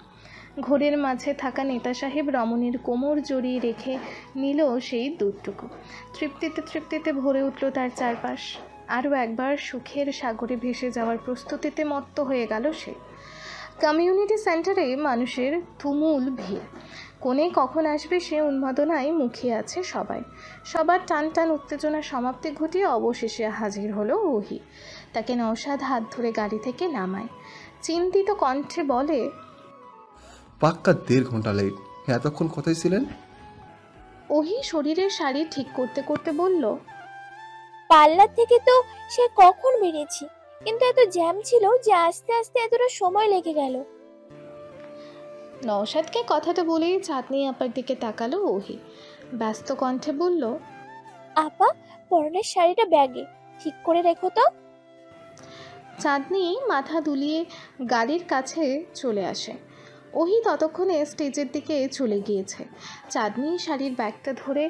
ঘোরের মাঝে থাকা নেতা সাহেব রমণীর কোমর জড়িয়ে রেখে নিল সেই দুধটুকু। তৃপ্তিতে তৃপ্তিতে ভরে উঠল তার চারপাশ। আরও একবার সুখের সাগরে ভেসে যাওয়ার প্রস্তুতিতে মত্ত হয়ে গেল সে। কমিউনিটি সেন্টারে মানুষের তুমুল ভিড়। কোণে কখন আসবে সে উন্মাদনায় মুখিয়ে আছে সবাই। সবার টান টান উত্তেজনার সমাপ্তি ঘটিয়ে অবশেষে হাজির হলো ওহি। তাকে নওশাদ হাত ধরে গাড়ি থেকে নামায়। চিন্তিত কণ্ঠে বলে, পাক্কা 1.5 ঘন্টা লেট। এতক্ষণ কোথায় ছিলেন? ওহি শরীরের শাড়ি ঠিক করতে করতে বলল, পার্লার থেকে তো সে কখন বেরিয়েছি, কিন্তু এত জ্যাম ছিল যে আস্তে আস্তে এতটা সময় লেগে গেল। নওশাদকে কথাটা বলেই চাঁদনি আপার দিকে তাকালো ওহি। ব্যস্ত কণ্ঠে বলল, আপা, পরনের শাড়িটা ব্যাগে ঠিক করে রেখো তো। চাঁদনি মাথা দুলিয়ে গাড়ির কাছে চলে আসে। ওহি ততক্ষণে স্টেজের দিকে চলে গিয়েছে। চাঁদনি শাড়ির ব্যাগটা ধরে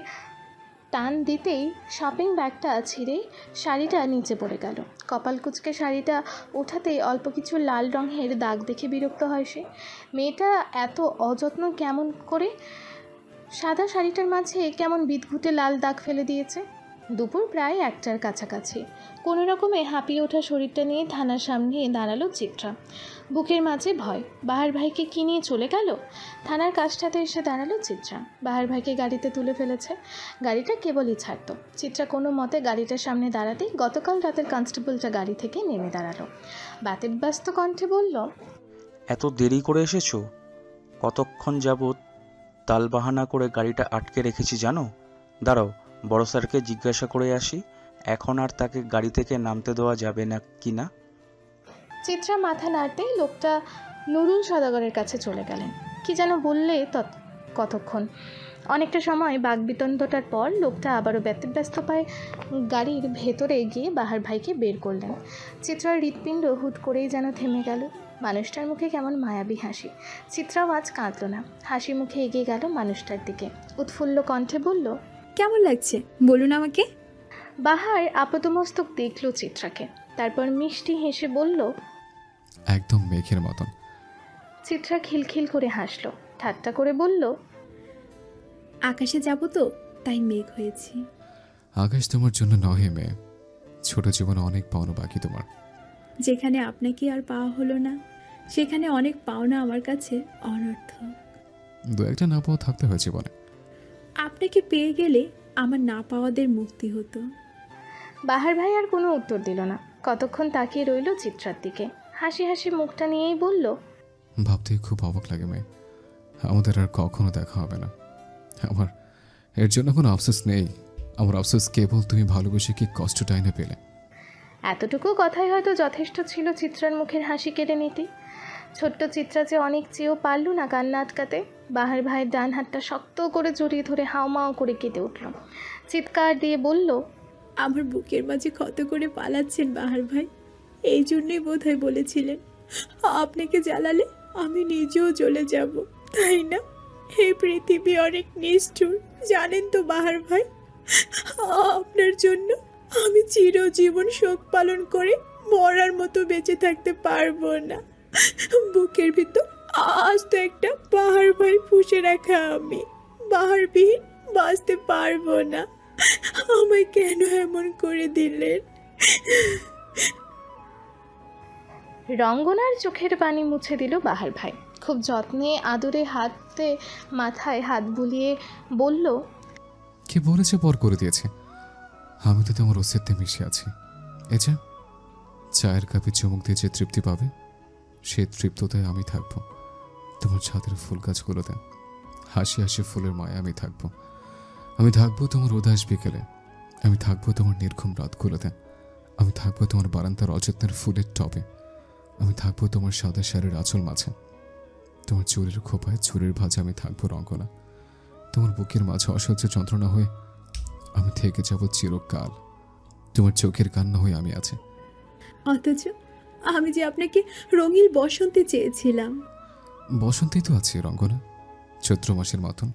টান দিতেই শপিং ব্যাগটা ছিঁড়ে শাড়িটা নিচে পড়ে গেল। কপাল কুচকে শাড়িটা ওঠাতেই অল্প কিছু লাল রঙের দাগ দেখে বিরক্ত হয় সে। মেয়েটা এত অযত্ন কেমন করে? সাদা শাড়িটার মাঝে কেমন বিদঘুটে লাল দাগ ফেলে দিয়েছে। দুপুর প্রায় 1টার কাছাকাছি। কোনো রকমে হাঁপিয়ে ওঠা শরীরটা নিয়ে থানার সামনে দাঁড়ালো চিত্রা। বুকের মাঝে ভয়, বাহার ভাইকে কি নিয়ে চলে গেল? থানার কাছটাতে এসে দাঁড়ালো চিত্রা। বাহার ভাইকে গাড়িতে তুলে ফেলেছে। গাড়িটা কেবলই ছাড়তো। চিত্রা কোনো মতে গাড়িটার সামনে দাঁড়াতেই গতকাল রাতের কনস্টেবলটা গাড়ি থেকে নেমে দাঁড়ালো। ব্যস্ত কণ্ঠে বলল, এত দেরি করে এসেছো? কতক্ষণ যাবৎ তালবাহানা করে গাড়িটা আটকে রেখেছি জানো? দাঁড়াও, বড় স্যারকে জিজ্ঞাসা করে আসি এখন আর তাকে গাড়ি থেকে নামতে দেওয়া যাবে না কি না। চিত্রা মাথা নাড়তেই লোকটা নুরুল সদাগরের কাছে চলে গেলেন। কি যেন বললে কতক্ষণ। অনেকটা সময় বাকবিতণ্ডার পর লোকটা আবারও ব্যতিব্যস্ত পায় গাড়ির ভেতরে গিয়ে বাহার ভাইকে বের করলেন। চিত্রার হৃৎপিণ্ড হুট করেই যেন থেমে গেল। মানুষটার মুখে কেমন মায়াবী হাসি। চিত্রাও আজ কাঁদল না, হাসি মুখে এগিয়ে গেল মানুষটার দিকে। উৎফুল্ল কণ্ঠে বলল, কেমন লাগছে বলুন আমাকে। বাহার আপাতমস্তক দেখল চিত্রাকে, তারপর মিষ্টি হেসে বলল, একদম মেঘের মতন। চিত্রা খিলখিল করে হাসলো, ঠাট্টা করে বলল, আকাশে যাব তো তাই মেঘ হয়েছি। আকাশ তোমার জন্য নহে মেয়ে, ছোট জীবনে অনেক পাওনা বাকি তোমার। যেখানে আপনাকে আর পাওয়া হলো না সেখানে অনেক পাওনা আমার কাছে অনর্থক। 2-1টা না পাওয়া থাকতে হয়েছে বলে। আপনাকে পেয়ে গেলে আমার না পাওয়াদের মুক্তি হতো। বাহার ভাই আর কোনো উত্তর দিল না। কতক্ষণ তাকিয়ে রইল চিত্রার দিকে। হাসি হাসি মুখটা নিয়েই বলল, ভাবতেই খুব অবাক লাগে মেয়ে, আমাদের আর কখনো দেখা হবে না। আমার এর জন্য কোনো আফসোস নেই। আমার আফসোস কেবল তুমি ভালোবেসে কি কষ্টটাই না পেলে। এতটুকু কথাই হয়তো যথেষ্ট ছিল চিত্রার মুখের হাসি কেড়ে নিতে। ছোট্ট চিত্রা যে অনেক চেয়েও পারল না কান্না আটকাতে। বাহার ভাইয়ের ডান হাতটা শক্ত করে জড়িয়ে ধরে হাওমাও করে কেঁদে উঠল। চিৎকার দিয়ে বলল, আমার বুকের মাঝে কত করে পালাচ্ছেন বাহার ভাই। এই জন্যই বোধহয় বলেছিলেন আপনাকে জ্বালালে আমি নিজেও জ্বলে যাব, তাই না? এই পৃথিবী অনেক নিষ্ঠুর, জানেন তো বাহার ভাই। আপনার জন্য আমি চিরজীবন শোক পালন করে মরার মতো বেঁচে থাকতে পারবো না। বুকের ভিতর আজ তো একটা বাহার ভাই পুষে রাখা আমি, বাহারবিহীন বাঁচতে পারবো না। আমায় কেন এমন করে দিলেন? রঙ্গনার চোখের পানি মুছে দিল বাহার ভাই। খুব যত্নে আদরে হাতে মাথায় হাত বুলিয়ে বলল, কি বলেছে পর করে দিয়েছে। আমি তো তোমার অস্তিত্বে মিশে আছি। এই যে চায়ের কাপে চুমুক দিয়ে যে তৃপ্তি পাবে সেই তৃপ্ততায় আমি থাকবো। তোমার ছাদের ফুল গাছগুলোতে হাসি হাসি ফুলের মায়া আমি থাকবো। আমি থাকবো তোমার উদাস বিকেলে, আমি থাকবো তোমার নির্ঘুম রাতগুলোতে, আমি থাকবো তোমার বারান্দার অযত্নের ফুলের টবে, আমি থাকবো তোমার সাদা শাড়ির আঁচল মাঝে, তোমার চুরির খোপায় চুরির ভাজে আমি থাকবো রঙ্গনা। তোমার বুকের মাঝে অসহ্য যন্ত্রণা হয়ে আমি থেকে যাব চিরকাল, তোমার চোখের কান্না হয়ে আমি আছি। অথচ আমি যে আপনাকে রঙিন বসন্তে চেয়েছিলাম। বসন্তেই তো আছে রঙ্গনা, চৈত্র মাসের মতন,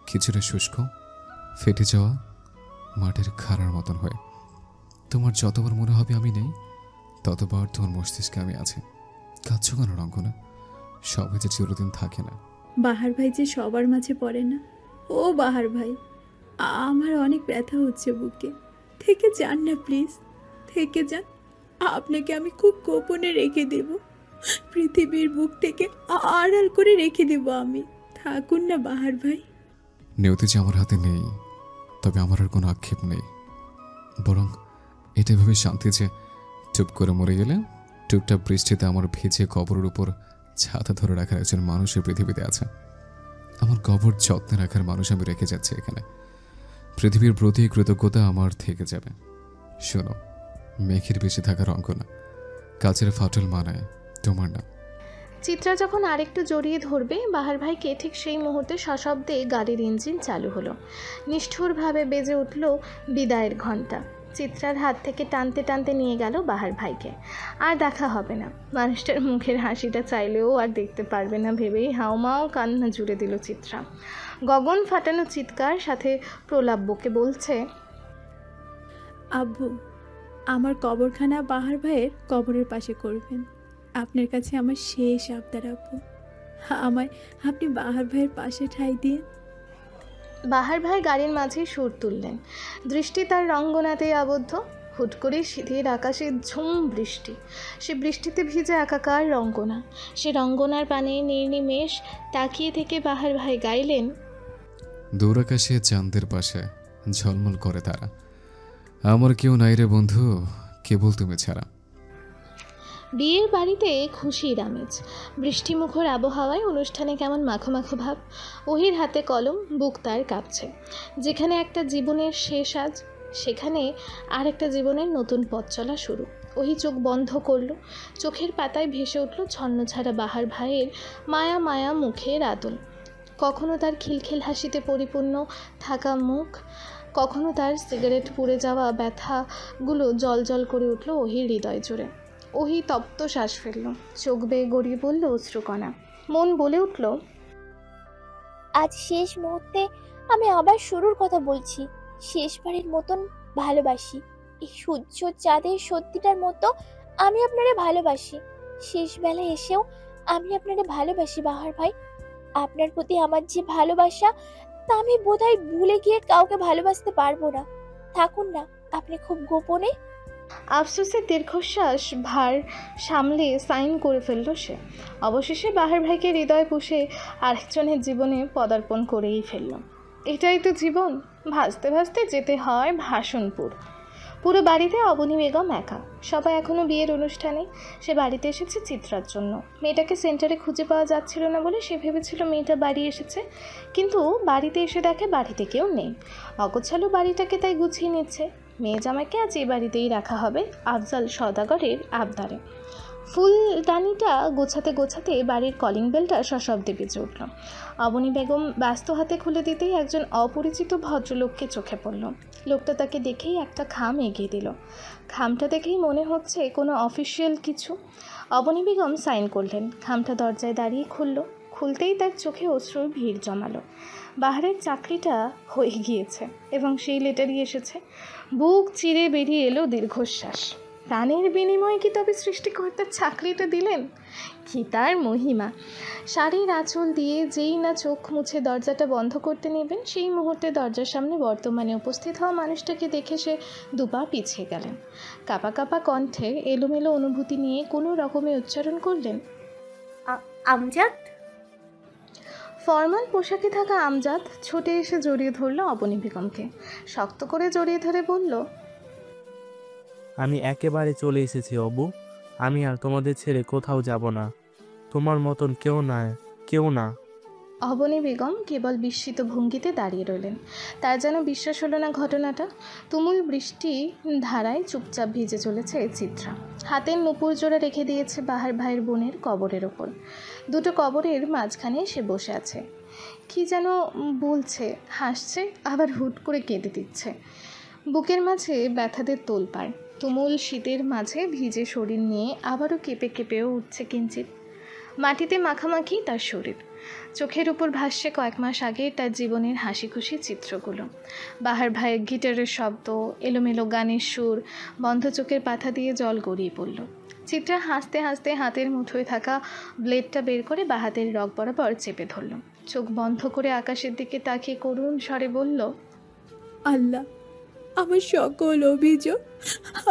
কিছুটা শুষ্ক, ফেটে যাওয়া মাটির খাড়ার মতন হয়ে। তোমার যতবার মনে হবে আমি নেই, ততবার তোমার মস্তিষ্কে আমি আছি। কাঁদছো কেন রঙ্গনা? সবাই যে চিরদিন থাকে না। বাহার ভাই যে সবার মাঝে পড়ে না। ও বাহার ভাই, আমার অনেক ব্যথা হচ্ছে বুকে। থেকে যান না প্লিজ, থেকে যান। আপনাকে আমি খুব গোপনে রেখে দেব, পৃথিবীর বুক থেকে আড়াল করে রেখে দেব আমি। থাকুন না বাহার ভাই। নিয়তি যে আমার হাতে নেই, তবে আমার আর কোনো আক্ষেপ নেই। বরং এটা ভেবে শান্তি যে চুপ করে মরে গেলে টুপটাপ বৃষ্টিতে আমার ভেজে কবরের উপর ছাতা ধরে রাখার একজন মানুষের পৃথিবীতে আছে। আমার কবর যত্নে রাখার মানুষ আমি রেখে যাচ্ছি এখানে। পৃথিবীর প্রতি কৃতজ্ঞতা আমার থেকে যাবে। শোনো, মেঘের বেশি থাকা রঙ্গনা, কাচের ফাটল মানায় তোমার না। চিত্রা যখন আরেকটু জড়িয়ে ধরবে বাহার ভাইকে, ঠিক সেই মুহূর্তে সশব্দে গাড়ির ইঞ্জিন চালু হলো। নিষ্ঠুরভাবে বেজে উঠল বিদায়ের ঘণ্টা। চিত্রার হাত থেকে টানতে টানতে নিয়ে গেল বাহার ভাইকে। আর দেখা হবে না, মানুষটার মুখের হাসিটা চাইলেও আর দেখতে পারবে না ভেবেই হাওমাও কান্না জুড়ে দিল চিত্রা। গগন ফাটানো চিৎকার সাথে প্রলাপ বকে বলছে, আব্বু, আমার কবরখানা বাহার ভাইয়ের কবরের পাশে করবেন। আপনার কাছে আমার শেষ আবদার আব্বু, আমায় আপনি বাহার ভাইয়ের পাশে ঠাঁই দিয়ে। বাহার ভাই গাড়ির মাঝে সুর তুললেন, দৃষ্টি তার রঙ্গনাতেই আবদ্ধ। হুট করে শীতের আকাশে ঝুম বৃষ্টি, সে বৃষ্টিতে ভিজে একাকার রঙ্গনা। সে রঙ্গনার পানে নির্নিমেষ তাকিয়ে থেকে বাহার ভাই গাইলেন, দূর আকাশে চাঁদের পাশে ঝলমল করে তারা, আমার কেউ নাই রে বন্ধু, কেবল তুমি ছাড়া। বিয়ের বাড়িতে খুশির আমেজ, বৃষ্টিমুখর আবহাওয়ায় অনুষ্ঠানে কেমন মাখো মাখো ভাব। ওহির হাতে কলম, বুক তার কাঁপছে। যেখানে একটা জীবনের শেষ আজ, সেখানে আর একটা জীবনের নতুন পথ চলা শুরু। ওহি চোখ বন্ধ করলো, চোখের পাতায় ভেসে উঠল ছন্নছাড়া বাহার ভাইয়ের মায়া মায়া মুখের আদল। কখনো তার খিলখিল হাসিতে পরিপূর্ণ থাকা মুখ, কখনো তার সিগারেট পুড়ে যাওয়া ব্যথাগুলো জল জল করে উঠল ওহির হৃদয় জুড়ে। ওহি তপ্ত শ্বাস ফেলল, চোখ বেয়ে গড়িয়ে পড়ল অশ্রুকণা। মন বলে উঠল, আজ শেষ মুহূর্তে আমি আবার শুরুর কথা বলছি। শেষবারের মতন ভালোবাসি, এই সূর্য চাঁদের সত্যিটার মতো আমি আপনারে ভালোবাসি। শেষ বেলায় এসেও আমি আপনারে ভালোবাসি বাহার ভাই। আপনার প্রতি আমার যে ভালোবাসা, তা আমি বোধহয় ভুলে গিয়ে কাউকে ভালোবাসতে পারবো না। থাকুন না আপনি খুব গোপনে। আফসোসের দীর্ঘশ্বাস ভার সামলে সাইন করে ফেলল সে। অবশেষে বাহার ভাইকে হৃদয় পুষে আরেকজনের জীবনে পদার্পণ করেই ফেলল। এটাই তো জীবন, ভাসতে ভাসতে যেতে হয় ভাষণপুর। পুরো বাড়িতে অবনী বেগম একা, সবাই এখনও বিয়ের অনুষ্ঠানে। সে বাড়িতে এসেছে চিত্রার জন্য। মেয়েটাকে সেন্টারে খুঁজে পাওয়া যাচ্ছিল না বলে সে ভেবেছিল মেয়েটা বাড়ি এসেছে, কিন্তু বাড়িতে এসে দেখে বাড়িতে কেউ নেই। অগোছালো বাড়িটাকে তাই গুছিয়ে নিচ্ছে। মেয়ে জামাইকে আজ এই বাড়িতেই রাখা হবে আফজাল সওদাগরের আবদারে। ফুলদানিটা গোছাতে গোছাতে বাড়ির কলিং বেলটা সশব্দে বেজে উঠল। অবনী বেগম ব্যস্ত হাতে খুলে দিতেই একজন অপরিচিত ভদ্রলোককে চোখে পড়ল। লোকটা তাকে দেখেই একটা খাম এগিয়ে দিল। খামটা দেখেই মনে হচ্ছে কোনো অফিসিয়াল কিছু। অবনী বেগম সাইন করলেন, খামটা দরজায় দাঁড়িয়ে খুলল। খুলতেই তার চোখে অশ্রুর ভিড় জমালো। বাহারের চাকরিটা হয়ে গিয়েছে এবং সেই লেটারই এসেছে। বুক চিরে বেরিয়ে এলো দীর্ঘশ্বাস। প্রাণের বিনিময়ে কি তবে সৃষ্টিকর্তার চাকরিটা দিলেন? কি তার মহিমা! শাড়ির আঁচল দিয়ে যেই না চোখ মুছে দরজাটা বন্ধ করতে নেবেন, সেই মুহূর্তে দরজার সামনে বর্তমানে উপস্থিত হওয়া মানুষটাকে দেখে সে দুপা পিছিয়ে গেলেন। কাঁপা কাঁপা কণ্ঠে এলোমেলো অনুভূতি নিয়ে কোনো রকমে উচ্চারণ করলেন, আমজাদ। ফরমাল পোশাকে থাকা আমজাদ ছুটে এসে জড়িয়ে ধরল অবনী বেগমকে। শক্ত করে জড়িয়ে ধরে বলল, আমি একেবারে চলে এসেছি অবু। আমি আর তোমাদের ছেড়ে কোথাও যাব না। তোমার মতন কেউ নয় কেউ না। অবনী বেগম কেবল বিস্মিত ভঙ্গিতে দাঁড়িয়ে রইলেন। তার যেন বিশ্বাস হলো না ঘটনাটা। তুমুল বৃষ্টি ধারায় চুপচাপ ভিজে চলেছে চিত্রা। হাতের নুপুর জোড়া রেখে দিয়েছে বাহার ভাইয়ের বোনের কবরের ওপর। দুটো কবরের মাঝখানে সে বসে আছে। কি যেন বলছে, হাসছে, আবার হুট করে কেঁদে দিচ্ছে। বুকের মাঝে ব্যথাদের তোলপাড়। তুমুল শীতের মাঝে ভিজে শরীর নিয়ে আবারও কেঁপে কেঁপেও উঠছে কিঞ্চিত। মাটিতে মাখামাখি তার শরীর। চোখের উপর ভাসছে কয়েক মাস আগে তার জীবনের হাসি খুশি চিত্রগুলো। বাহার ভাইয়ের গিটারের শব্দ, এলোমেলো গানের সুর, বন্ধ চোখের পাতা দিয়ে জল গড়িয়ে পড়ল। চিত্রা হাসতে হাসতে হাতের মুঠোয় থাকা ব্লেডটা বের করে বাহাতের রগ বরাবর চেপে ধরল। চোখ বন্ধ করে আকাশের দিকে তাকিয়ে করুণ স্বরে বলল, আল্লাহ, আমার সকল অভিযোগ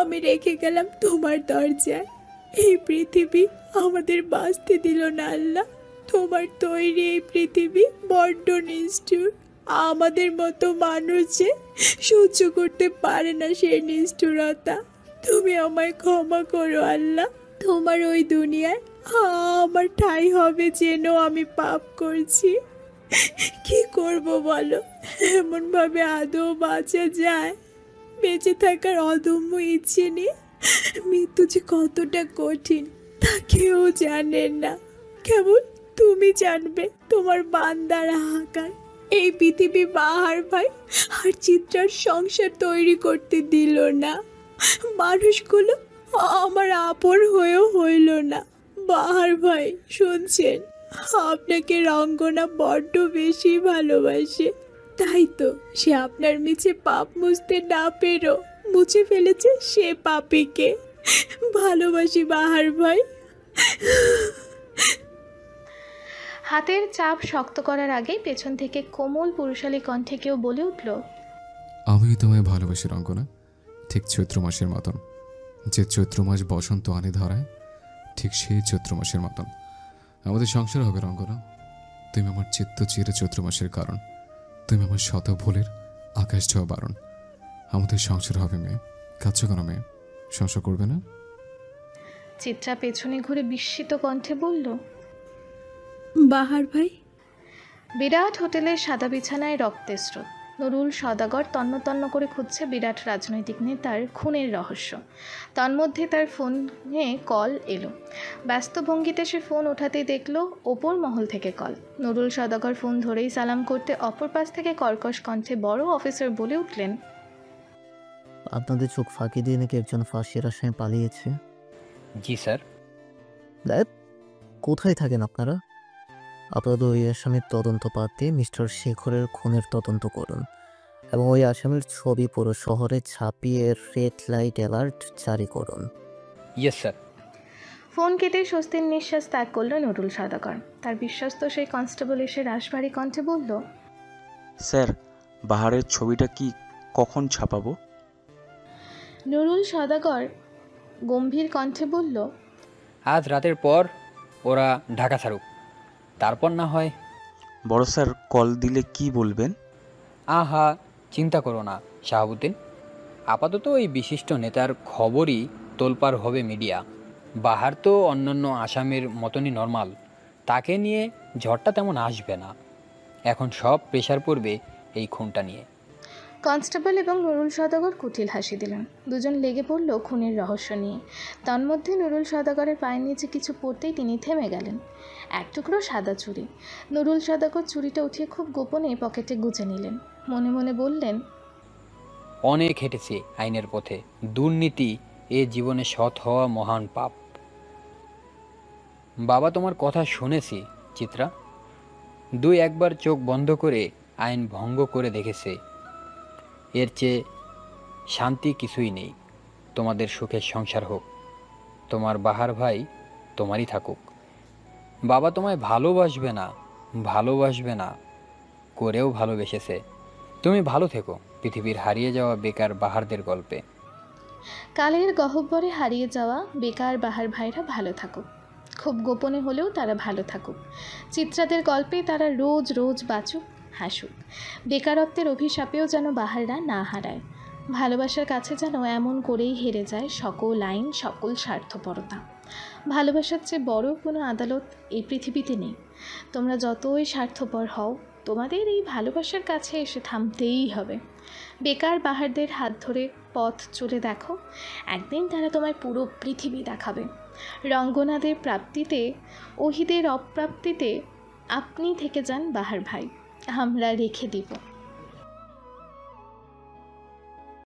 আমি রেখে গেলাম তোমার দরজায়। এই পৃথিবী আমাদের বাঁচতে দিল না আল্লাহ। তোমার তৈরি এই পৃথিবী বড্ড নিষ্ঠুর। আমাদের মতো মানুষ যে সহ্য করতে পারে না সেই নিষ্ঠুরতা। তুমি আমায় ক্ষমা করো আল্লাহ। তোমার ওই দুনিয়ায় আমার ঠাঁই হবে যেন আমি পাপ করছি। কি করব বলো? এমনভাবে আদৌ বাঁচা যায়? বেঁচে থাকার অদম্য ইচ্ছে নিয়ে মৃত্যু যে কতটা কঠিন তা কেউ জানেন না, কেবল তুমি জানবে। তোমার বান্দার হাহাকার। এই পৃথিবী বাহার ভাই আর চিত্রার সংসার তৈরি করতে দিল না। মানুষগুলো আমার আপন হয়েও হইল না। বাহার ভাই শুনছেন, আপনাকে রঙ্গনা বড্ড বেশি ভালোবাসে। তাই তো সে আপনার মিছে পাপ মুছতে না পেরো মুছে ফেলেছে সে পাপীকে। ভালোবাসি বাহার ভাই। হাতের চাপ শক্ত করার আগে পেছন থেকে কোমল পুরুষালী কণ্ঠে কেউ বলে উঠল, আমি তোমায় ভালোবাসি রঙ্গনা, ঠিক চৈত্র মাসের মতন। যে চৈত্র মাস বসন্ত আনে ধরায়, ঠিক সেই চৈত্র মাসের মতন আমাদের সংসার হবে রঙ্গনা। তুমি আমার চিত্ত চিরে চৈত্র মাসের কারণ। তুমি আমার শত ভুলের আকাশ ছোঁয়া বারণ। আমাদের সংসার হবে মেয়ে। কাচ্ছ কেন মেয়ে? সংসার করবে না? চিত্রা পেছনে ঘুরে বিস্মিত কণ্ঠে বলল, বাহার ভাই। বিরাট হোটেলের সাদা বিছানায় রক্তের স্রোত। নুরুল সওদাগর তন্ন তন্ন করে খুঁজছে বিরাট রাজনৈতিক নেতার খুনের রহস্য। তন্মধ্যে তার ফোনে কল এলো। ব্যস্ত ভঙ্গিতে সে ফোন ওঠাতেই দেখলো ওপর মহল থেকে কল। নুরুল সওদাগর ফোন ধরেই সালাম করতে অপর পাশ থেকে কর্কশ কণ্ঠে বড় অফিসার বলে উঠলেন, আপনাদের চোখ ফাঁকি দিয়ে নাকি একজন ফাঁসির আসামি পালিয়েছে? জি স্যার। কোথায় থাকেন আপনারা? আপাতত ওই আসামির তদন্ত বাদ দিয়ে মিস্টার শেখরের খুনের তদন্ত করুন এবং ওই আসামির ছবি পুরো শহরে ছাপিয়ে রেড লাইট অ্যালার্ট জারি করুন। Yes sir. ফোন কেটে স্বস্তির নিঃশ্বাস ত্যাগ করল নুরুল সওদাগর। তার বিশ্বস্ত সেই কনস্টেবল এসে রাশভারী কণ্ঠে বলল, স্যার, বাহারের ছবিটা কি কখন ছাপাবো? নুরুল সওদাগর গম্ভীর কণ্ঠে বলল, আজ রাতের পর ওরা ঢাকা ছাড়ুক, তারপর না হয়। বড় স্যার কল দিলে কি বলবেন? আহা, চিন্তা করো না শাহাবুদ্দিন। আপাতত ওই বিশিষ্ট নেতার খবরই তোলপাড় হবে মিডিয়া। বাহার তো অন্যান্য আসামির মতনই নর্মাল, তাকে নিয়ে ঝড়টা তেমন আসবে না। এখন সব প্রেশার পড়বে এই খুনটা নিয়ে। কনস্টেবল এবং নুরুল সওদাগর কুটিল হাসি দিলেন। দুজন লেগে পড়ল খুনের রহস্য নিয়ে। তন্মধ্যে নুরুল সওদাগরের পায়ের নিচে কিছু পড়তেই তিনি থেমে গেলেন। এক টুকরো সাদা চুড়ি। নুরুল সওদাগর চুড়িটা উঠিয়ে খুব গোপনে পকেটে গুজে নিলেন। মনে মনে বললেন, অনেক হেঁটেছে আইনের পথে। দুর্নীতি এ জীবনে সৎ হওয়া মহান পাপ। বাবা, তোমার কথা শুনেছি চিত্রা। দুই একবার চোখ বন্ধ করে আইন ভঙ্গ করে দেখেছে। এর চেয়ে শান্তি কিছুই নেই। তোমাদের সুখের সংসার হোক, তোমার বাহার ভাই তোমারই থাকুক। বাবা তোমায় ভালোবাসবে না করেও ভালোবেসেছে। তুমি ভালো থেকো পৃথিবীর হারিয়ে যাওয়া বেকার বাহারদের গল্পে। কালের গহ্বরে হারিয়ে যাওয়া বেকার বাহার ভাইরা ভালো থাকুক, খুব গোপনে হলেও তারা ভালো থাকুক। চিত্রাদের গল্পে তারা রোজ রোজ বাঁচুক, হাসুক। বেকারত্বের অভিশাপেও যেন বাহাররা না হারায়। ভালোবাসার কাছে যেন এমন করেই হেরে যায় সকল আইন, সকল স্বার্থপরতা। ভালোবাসার চেয়ে বড় কোনো আদালত এই পৃথিবীতে নেই। তোমরা যতই স্বার্থপর হও, তোমাদের এই ভালোবাসার কাছে এসে থামতেই হবে। বেকার বাহারদের হাত ধরে পথ চলে দেখো, একদিন তারা তোমায় পুরো পৃথিবী দেখাবে। রঙ্গনাদের প্রাপ্তিতে, ওহিদের অপ্রাপ্তিতে আপনি থেকে যান বাহার ভাই, আমরা রেখে দিব।